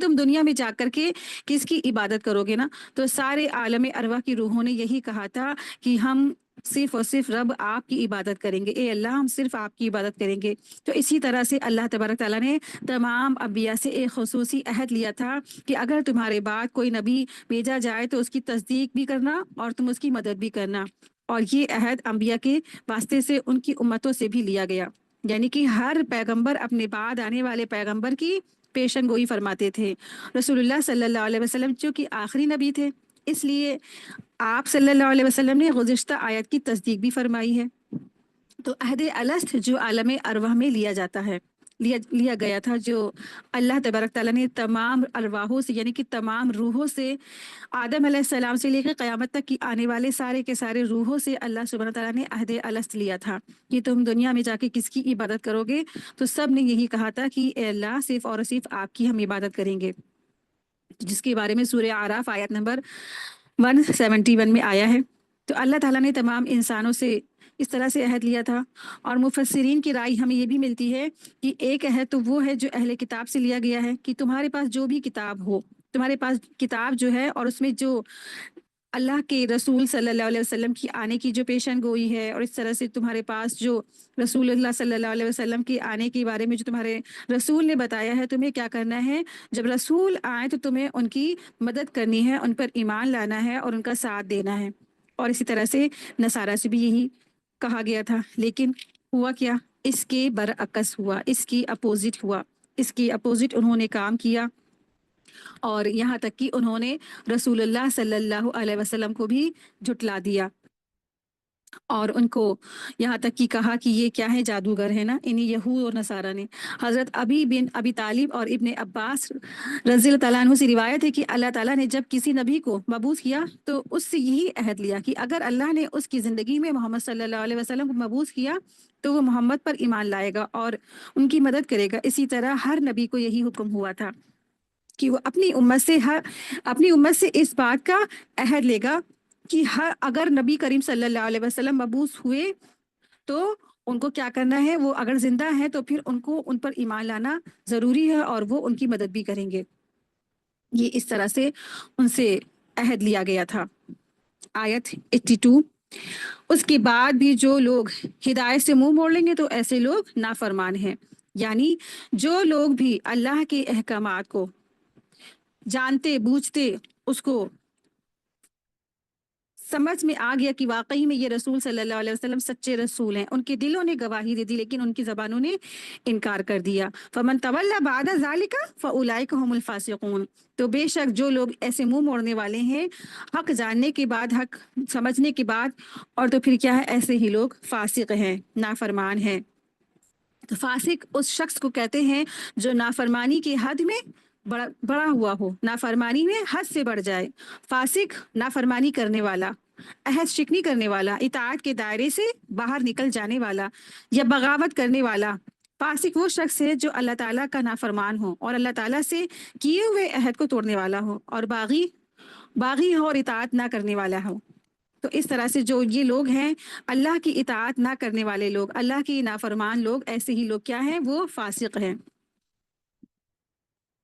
تم دنیا میں جا کر کے کس کی عبادت کرو گے نا، تو سارے عالم ارواح کی روحوں نے یہی کہا تھا کہ ہم صرف اور صرف رب آپ کی عبادت کریں گے، اے اللہ ہم صرف آپ کی عبادت کریں گے۔ تو اسی طرح سے اللہ تبارک تعالیٰ نے تمام انبیاء سے ایک خصوصی عہد لیا تھا کہ اگر تمہارے بعد کوئی نبی بھیجا جائے تو اس کی تصدیق بھی کرنا اور تم اس کی مدد بھی کرنا، اور یہ عہد انبیاء کے واسطے سے ان کی امتوں سے بھی لیا گیا، یعنی کہ ہر پیغمبر اپنے بعد آنے والے پیغمبر کی پیشن گوئی فرماتے تھے۔ رسول اللہ صلی اللہ علیہ وسلم چونکہ آخری نبی تھے، اس لیے آپ صلی اللہ علیہ وسلم نے گزشتہ آیت کی تصدیق بھی فرمائی ہے۔ تو عہد الست جو عالم ارواح میں لیا گیا تھا، جو اللہ تبارک تعالیٰ نے تمام ارواحوں سے یعنی کہ تمام روحوں سے، آدم علیہ السلام سے لے کر قیامت تک کی آنے والے سارے کے سارے روحوں سے اللہ سبحانہ تعالیٰ نے عہد الست لیا تھا کہ تم دنیا میں جا کے کس کی عبادت کرو گے، تو سب نے یہی کہا تھا کہ اے اللہ صرف اور صرف آپ کی ہم عبادت کریں گے، جس کے بارے میں سورہ اعراف آیت نمبر 171 میں آیا ہے۔ تو اللہ تعالیٰ نے تمام انسانوں سے اس طرح سے عہد لیا تھا، اور مفسرین کی رائے ہمیں یہ بھی ملتی ہے کہ ایک عہد تو وہ ہے جو اہل کتاب سے لیا گیا ہے کہ تمہارے پاس جو بھی کتاب ہو، تمہارے پاس کتاب جو ہے اور اس میں جو اللہ کے رسول صلی اللہ علیہ وسلم کی آنے کی جو پیشن گوئی ہے، اور اس طرح سے تمہارے پاس جو رسول اللہ صلی اللہ علیہ وسلم کی آنے کے بارے میں جو تمہارے رسول نے بتایا ہے، تمہیں کیا کرنا ہے، جب رسول آئے تو تمہیں ان کی مدد کرنی ہے، ان پر ایمان لانا ہے اور ان کا ساتھ دینا ہے۔ اور اسی طرح سے نصارہ سے بھی یہی کہا گیا تھا، لیکن ہوا کیا، اس کے برعکس ہوا، اس کی اپوزٹ ہوا، اس کی اپوزٹ انہوں نے کام کیا، اور یہاں تک کہ انہوں نے رسول اللہ صلی اللہ علیہ وسلم کو بھی جھٹلا دیا۔ اور ان کو یہاں تک کہ کہا کہ یہ کیا ہے، جادوگر ہے نا، انہیں یہود اور نصارہ نے۔ حضرت ابی بن ابی طالب اور ابن عباس رضی اللہ تعالیٰ عنہ سے روایت ہے کہ اللہ تعالیٰ نے جب کسی نبی کو مبعوث کیا تو اس سے یہی عہد لیا کہ اگر اللہ نے اس کی زندگی میں محمد صلی اللہ علیہ وسلم کو مبعوث کیا تو وہ محمد پر ایمان لائے گا اور ان کی مدد کرے گا۔ اسی طرح ہر نبی کو یہی حکم ہوا تھا کہ وہ اپنی امت سے اس بات کا عہد لے گا کہ اگر نبی کریم صلی اللہ علیہ وسلم مبعوث ہوئے تو ان کو کیا کرنا ہے، وہ اگر زندہ ہیں تو پھر ان کو ان پر ایمان لانا ضروری ہے اور وہ ان کی مدد بھی کریں گے۔ یہ اس طرح سے ان سے عہد لیا گیا تھا۔ آیت 82، اس کے بعد بھی جو لوگ ہدایت سے منہ موڑ لیں گے تو ایسے لوگ نافرمان ہیں، یعنی جو لوگ بھی اللہ کے احکامات کو جانتے بوجھتے اس کو سمجھ میں آ گیا کہ واقعی میں یہ رسول صلی اللہ علیہ وسلم سچے رسول ہیں، ان کے دلوں نے گواہی دے دی لیکن ان کی زبانوں نے انکار کر دیا۔ فمن تولی بعد ذالک فاولئک هم الفاسقون، تو بے شک جو لوگ ایسے منہ موڑنے والے ہیں حق جاننے کے بعد، حق سمجھنے کے بعد، اور تو پھر کیا ہے، ایسے ہی لوگ فاسق ہیں، نافرمان ہیں۔ تو فاسق اس شخص کو کہتے ہیں جو نافرمانی کی حد میں بڑا ہوا ہو، نافرمانی میں حد سے بڑھ جائے۔ فاسق نافرمانی کرنے والا، عہد شکنی کرنے والا، اطاعت کے دائرے سے باہر نکل جانے والا یا بغاوت کرنے والا۔ فاسق وہ شخص ہے جو اللہ تعالیٰ کا نافرمان ہو اور اللہ تعالیٰ سے کیے ہوئے عہد کو توڑنے والا ہو اور باغی ہو اور اطاعت نہ کرنے والا ہو۔ تو اس طرح سے جو یہ لوگ ہیں اللہ کی اطاعت نہ کرنے والے لوگ، اللہ کی نافرمان لوگ، ایسے ہی لوگ کیا ہیں، وہ فاسق ہیں۔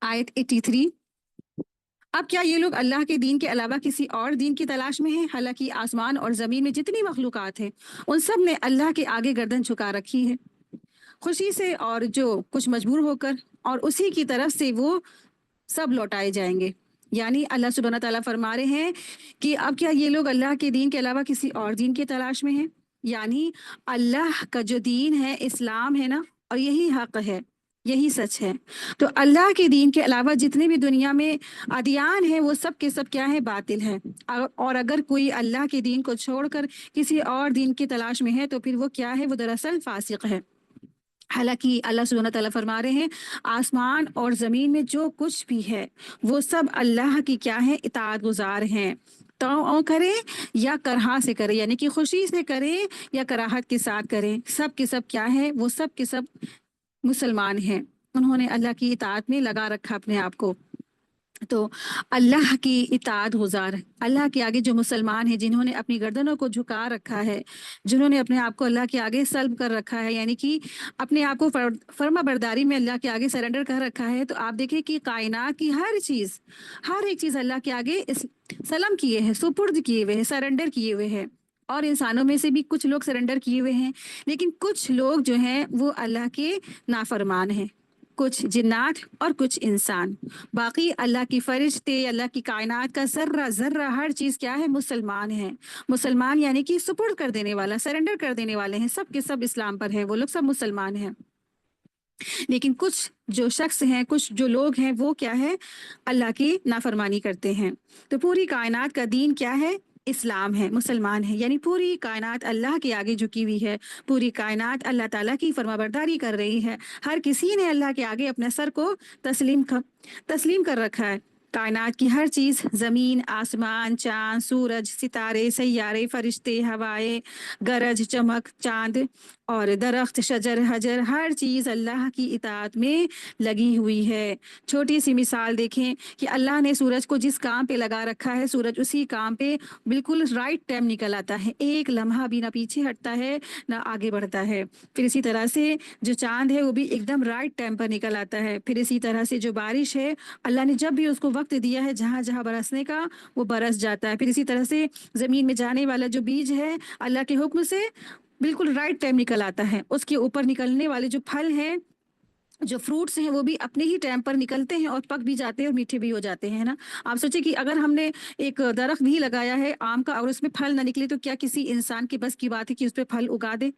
آیت 83، اب کیا یہ لوگ اللہ کے دین کے علاوہ کسی اور دین کی تلاش میں ہیں؟ حالانکہ آسمان اور زمین میں جتنی مخلوقات ہیں ان سب نے اللہ کے آگے گردن جھکا رکھی ہے، خوشی سے اور جو کچھ مجبور ہو کر، اور اسی کی طرف سے وہ سب لوٹائے جائیں گے۔ یعنی اللہ سبحانہ تعالیٰ فرما رہے ہیں کہ اب کیا یہ لوگ اللہ کے دین کے علاوہ کسی اور دین کی تلاش میں ہیں؟ یعنی اللہ کا جو دین ہے، اسلام ہے نا، اور یہی حق ہے، یہی سچ ہے۔ تو اللہ کے دین کے علاوہ جتنے بھی دنیا میں ادیان ہیں وہ سب کے سب کیا ہے، باطل ہیں۔ اور اگر کوئی اللہ کے دین کو چھوڑ کر کسی اور دین کی تلاش میں ہے تو پھر وہ کیا ہے، وہ دراصل فاسق ہے۔ حالانکہ اللہ سبحانہ تعالیٰ فرما رہے ہیں آسمان اور زمین میں جو کچھ بھی ہے وہ سب اللہ کی کیا ہے، اطاعت گزار ہیں، تو کرے یا کرہا سے کرے، یعنی کہ خوشی سے کرے یا کراہت کے ساتھ کرے، سب کے سب کیا ہے، وہ سب کے سب مسلمان ہیں، انہوں نے اللہ کی اطاعت میں لگا رکھا اپنے آپ کو۔ تو اللہ کی اطاعت گزار، اللہ کے آگے جو مسلمان ہیں، جنہوں نے اپنی گردنوں کو جھکا رکھا ہے، جنہوں نے اپنے آپ کو اللہ کے آگے سلب کر رکھا ہے، یعنی کہ اپنے آپ کو فرما برداری میں اللہ کے آگے سرنڈر کر رکھا ہے، تو آپ دیکھیں کہ کائنات کی ہر ایک چیز اللہ کے آگے سلم کیے ہیں، سپرد کیے ہوئے ہیں، سرنڈر کیے ہوئے ہیں۔ اور انسانوں میں سے بھی کچھ لوگ سرنڈر کیے ہوئے ہیں، لیکن کچھ لوگ جو ہیں وہ اللہ کے نافرمان ہیں، کچھ جنات اور کچھ انسان۔ باقی اللہ کی فرشتے، اللہ کی کائنات کا ذرہ ذرہ ہر چیز کیا ہے، مسلمان ہیں۔ مسلمان یعنی کہ سپرد کر دینے والا، سرنڈر کر دینے والے ہیں، سب کے سب اسلام پر ہیں، وہ لوگ سب مسلمان ہیں۔ لیکن کچھ جو شخص ہیں، کچھ جو لوگ ہیں، وہ کیا ہے، اللہ کی نافرمانی کرتے ہیں۔ تو پوری کائنات کا دین کیا ہے، اسلام ہے، مسلمان ہے، یعنی پوری کائنات اللہ کے آگے جھکی ہوئی ہے، پوری کائنات اللہ تعالیٰ کی فرما برداری کر رہی ہے، ہر کسی نے اللہ کے آگے اپنے سر کو تسلیم کر رکھا ہے۔ کائنات کی ہر چیز، زمین، آسمان، چاند، سورج، ستارے، سیارے، فرشتے، ہوائیں، گرج، چمک، چاند اور درخت، شجر، حجر، ہر چیز اللہ کی اطاعت میں لگی ہوئی ہے۔ چھوٹی سی مثال دیکھیں کہ اللہ نے سورج کو جس کام پہ لگا رکھا ہے، سورج اسی کام پہ بالکل رائٹ ٹائم نکل آتا ہے، ایک لمحہ بھی نہ پیچھے ہٹتا ہے نہ آگے بڑھتا ہے۔ پھر اسی طرح سے جو چاند ہے وہ بھی ایک دم رائٹ ٹائم پر نکل آتا ہے۔ پھر اسی طرح سے جو بارش ہے، اللہ نے جب بھی اس کو وقت دیا ہے جہاں جہاں برسنے کا، وہ برس جاتا ہے۔ پھر اسی طرح سے زمین میں جانے والا جو بیج ہے، اللہ کے حکم سے بالکل رائٹ ٹائم نکل آتا ہے۔ اس کے اوپر نکلنے والے جو پھل ہیں، جو فروٹس ہیں، وہ بھی اپنے ہی ٹائم پر نکلتے ہیں اور پک بھی جاتے ہیں اور میٹھے بھی ہو جاتے ہیں نا۔ آپ سوچیں کہ اگر ہم نے ایک درخت بھی لگایا ہے آم کا اور اس میں پھل نہ نکلے تو کیا کسی انسان کے بس کی بات ہے کہ اس پہ پھل اگا دے؟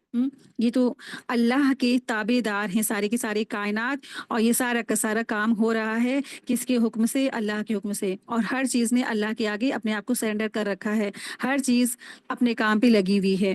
یہ تو اللہ کے تابع دار ہیں سارے کے سارے کائنات، اور یہ سارا کا سارا کام ہو رہا ہے کس کے حکم سے؟ اللہ کے حکم سے۔ اور ہر چیز نے اللہ کے آگے اپنے آپ کو سرنڈر کر رکھا ہے، ہر چیز اپنے کام پہ لگی ہوئی ہے۔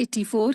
84,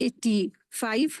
85,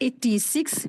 86।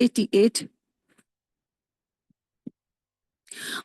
88।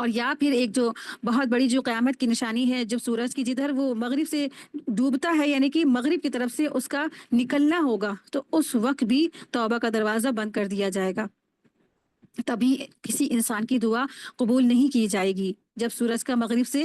اور یا پھر ایک جو بہت بڑی جو قیامت کی نشانی ہے، جب سورج کی جدھر وہ مغرب سے ڈوبتا ہے یعنی کہ مغرب کی طرف سے اس کا نکلنا ہوگا، تو اس وقت بھی توبہ کا دروازہ بند کر دیا جائے گا، تبھی کسی انسان کی دعا قبول نہیں کی جائے گی جب سورج کا مغرب سے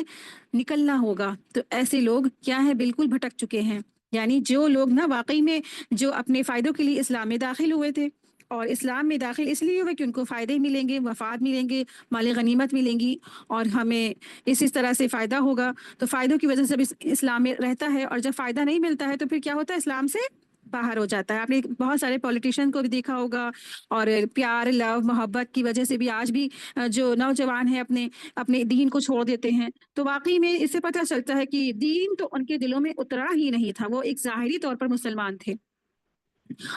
نکلنا ہوگا۔ تو ایسے لوگ کیا ہے، بالکل بھٹک چکے ہیں۔ یعنی جو لوگ نا واقعی میں جو اپنے فائدوں کے لیے اسلام میں داخل ہوئے تھے، اور اسلام میں داخل اس لیے ہوئے کہ ان کو فائدے ملیں گے، مفاد ملیں گے، مال غنیمت ملیں گی، اور ہمیں اس طرح سے فائدہ ہوگا، تو فائدوں کی وجہ سے جب اسلام میں رہتا ہے، اور جب فائدہ نہیں ملتا ہے تو پھر کیا ہوتا ہے، اسلام سے باہر ہو جاتا ہے۔ آپ نے بہت سارے پولیٹیشین کو بھی دیکھا ہوگا، اور پیار، لو، محبت کی وجہ سے بھی آج بھی جو نوجوان ہیں اپنے اپنے دین کو چھوڑ دیتے ہیں۔ تو واقعی میں اس سے پتہ چلتا ہے کہ دین تو ان کے دلوں میں اترا ہی نہیں تھا، وہ ایک ظاہری طور پر مسلمان تھے،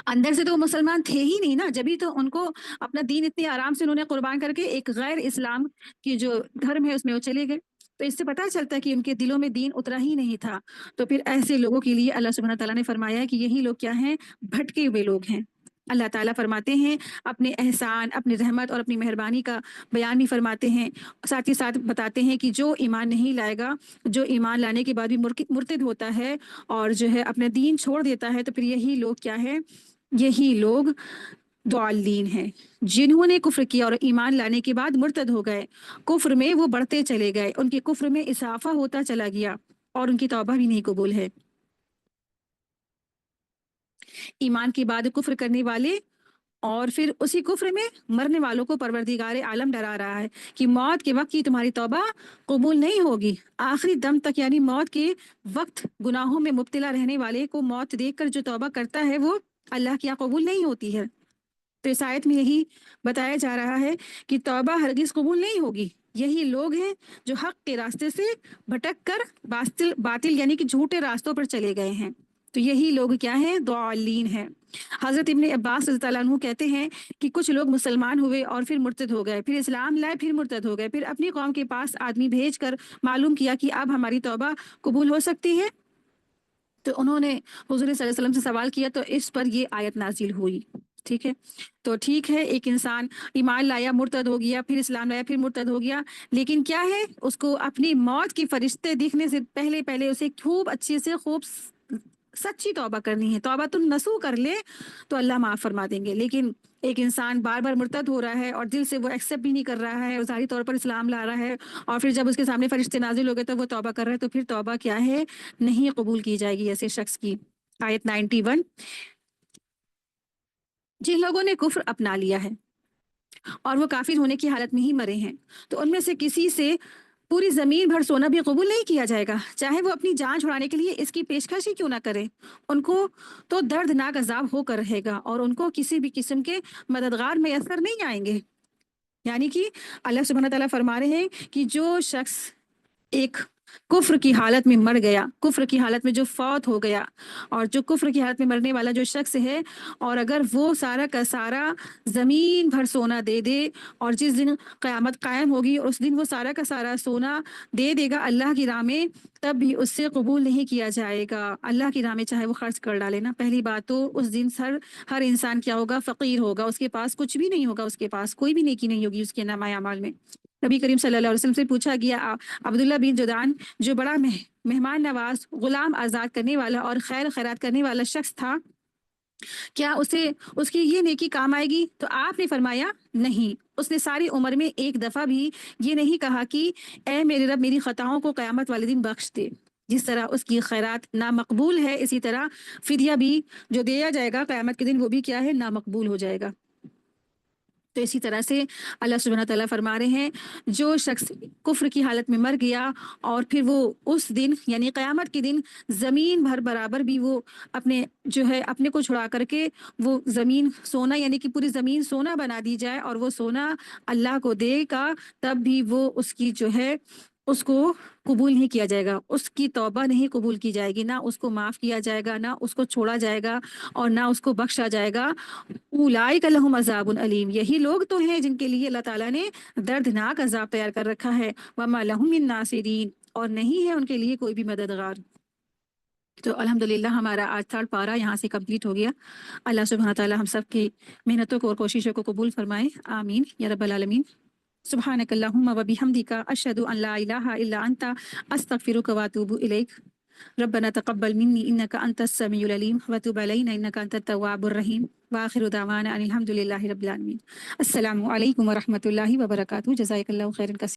اندر سے تو وہ مسلمان تھے ہی نہیں نا، جبھی تو ان کو اپنا دین اتنے آرام سے انہوں نے قربان کر کے ایک غیر اسلام کی جو دھرم ہے اس میں وہ چلے گئے۔ تو اس سے پتہ چلتا ہے کہ ان کے دلوں میں دین اترا ہی نہیں تھا۔ تو پھر ایسے لوگوں کے لیے اللہ سبحانہ تعالیٰ نے فرمایا ہے کہ یہی لوگ کیا ہیں، بھٹکے ہوئے لوگ ہیں۔ اللہ تعالیٰ فرماتے ہیں اپنے احسان، اپنی رحمت اور اپنی مہربانی کا بیان بھی فرماتے ہیں، ساتھ ہی ساتھ بتاتے ہیں کہ جو ایمان نہیں لائے گا، جو ایمان لانے کے بعد بھی مرتد ہوتا ہے اور جو ہے اپنا دین چھوڑ دیتا ہے، تو پھر یہی لوگ کیا ہے، یہی لوگ ضالین ہیں، جنہوں نے کفر کیا اور ایمان لانے کے بعد مرتد ہو گئے، کفر میں وہ بڑھتے چلے گئے، ان کے کفر میں اضافہ ہوتا چلا گیا، اور ان کی توبہ بھی نہیں قبول ہے۔ ایمان کے بعد کفر کرنے والے اور پھر اسی کفر میں مرنے والوں کو پروردگار عالم ڈرا رہا ہے کہ موت کے وقت کی تمہاری توبہ قبول نہیں ہوگی، آخری دم تک، یعنی موت کے وقت گناہوں میں مبتلا رہنے والے کو موت دیکھ کر جو توبہ کرتا ہے وہ اللہ کی قبول نہیں ہوتی ہے۔ تو اس آیت میں یہی بتایا جا رہا ہے کہ توبہ ہرگز قبول نہیں ہوگی۔ یہی لوگ ہیں جو حق کے راستے سے بھٹک کر باطل یعنی کہ جھوٹے راستوں پر چلے گئے ہیں۔ تو یہی لوگ کیا ہیں، ضالین ہیں۔ حضرت ابن عباس رضی اللہ عنہ کہتے ہیں کہ کچھ لوگ مسلمان ہوئے اور پھر مرتد ہو گئے، پھر اسلام لائے، پھر مرتد ہو گئے، پھر اپنی قوم کے پاس آدمی بھیج کر معلوم کیا کہ اب ہماری توبہ قبول ہو سکتی ہے، تو انہوں نے حضور صلی اللہ علیہ وسلم سے سوال کیا، تو اس پر یہ آیت نازل ہوئی۔ ٹھیک ہے، تو ٹھیک ہے، ایک انسان ایمان لایا، مرتد ہو گیا، پھر اسلام لایا، پھر مرتد ہو گیا، لیکن کیا ہے، اس کو اپنی موت کی فرشتے دیکھنے سے پہلے اسے خوب اچھے سے خوب سچی توبہ کرنی ہے۔ توبہ تم نسو کر لے تو اللہ معاف فرما دیں گے، لیکن ایک انسان بار بار مرتد ہو رہا ہے اور دل سے وہ ایکسیپٹ بھی نہیں کر رہا ہے اور ظاہری طور پر اسلام لا رہا ہے، اور پھر جب اس کے سامنے فرشتے نازل ہو گئے تو وہ توبہ کر رہا ہے، تو پھر توبہ کیا ہے، نہیں قبول کی جائے گی ایسے شخص کی۔ آیت 91، جن لوگوں نے کفر اپنا لیا ہے اور وہ کافر ہونے کی حالت میں ہی مرے ہیں، تو ان میں سے کسی سے پوری زمین بھر سونا بھی قبول نہیں کیا جائے گا، چاہے وہ اپنی جان چھڑانے کے لیے اس کی پیشکش ہی کیوں نہ کرے۔ ان کو تو دردناک عذاب ہو کر رہے گا، اور ان کو کسی بھی قسم کے مددگار میسر نہیں آئیں گے۔ یعنی کہ اللہ سبحانہ تعالیٰ فرما رہے ہیں کہ جو شخص ایک کفر کی حالت میں مر گیا، کفر کی حالت میں جو فوت ہو گیا، اور جو کفر کی حالت میں مرنے والا جو شخص ہے، اور اگر وہ سارا کا سارا زمین بھر سونا دے دے، اور جس دن قیامت قائم ہوگی اور اس دن وہ سارا کا سارا سونا دے دے گا اللہ کی راہ میں، تب بھی اس سے قبول نہیں کیا جائے گا۔ اللہ کی راہ میں چاہے وہ خرچ کر ڈالے نا، پہلی بات تو اس دن ہر انسان کیا ہوگا، فقیر ہوگا، اس کے پاس کچھ بھی نہیں ہوگا، اس کے پاس کوئی بھی نیکی نہیں ہوگی اس کے نامہ اعمال میں۔ نبی کریم صلی اللہ علیہ وسلم سے پوچھا گیا، عبداللہ بن جدعان جو بڑا مہمان نواز، غلام آزاد کرنے والا اور خیر خیرات کرنے والا شخص تھا، کیا اس کی یہ نیکی کام آئے گی؟ تو آپ نے فرمایا نہیں، اس نے ساری عمر میں ایک دفعہ بھی یہ نہیں کہا کہ اے میرے رب میری خطاؤں کو قیامت والے دن بخش دے۔ جس طرح اس کی خیرات نامقبول ہے، اسی طرح فدیہ بھی جو دیا جائے گا قیامت کے دن وہ بھی کیا ہے، نامقبول ہو جائے گا۔ تو اسی طرح سے اللہ سبحانہ تعالیٰ فرما رہے ہیں، جو شخص کفر کی حالت میں مر گیا اور پھر وہ اس دن یعنی قیامت کے دن زمین بھر برابر بھی وہ اپنے جو ہے اپنے کو چھڑا کر کے وہ زمین سونا یعنی کہ پوری زمین سونا بنا دی جائے اور وہ سونا اللہ کو دے گا، تب بھی وہ اس کی جو ہے اس کو قبول نہیں کیا جائے گا، اس کی توبہ نہیں قبول کی جائے گی، نہ اس کو معاف کیا جائے گا، نہ اس کو چھوڑا جائے گا، اور نہ اس کو بخشا جائے گا۔ اولئک لہم عذاب علیم، یہی لوگ تو ہیں جن کے لیے اللہ تعالیٰ نے دردناک عذاب تیار کر رکھا ہے۔ وما لہم من ناصرین، اور نہیں ہے ان کے لیے کوئی بھی مددگار۔ تو الحمدللہ ہمارا آج تھرڈ پارہ یہاں سے کمپلیٹ ہو گیا۔ اللہ سبحانہ تعالیٰ ہم سب کی محنتوں کو اور کوششوں کو قبول فرمائے، آمین یا رب العالمین۔ سبحانک اللہم و بحمدک اشہد ان لا الہ الا انت استغفرک و اتوب الیک ربنا تقبل منی انک انت السمیع العلیم وتب علینا انک انت التواب الرحیم وآخر دعوانا ان الحمد للہ رب العالمین۔ السلام علیکم ورحمۃ اللہ وبرکاتہ۔ جزاک اللہ خیرا کثیرا۔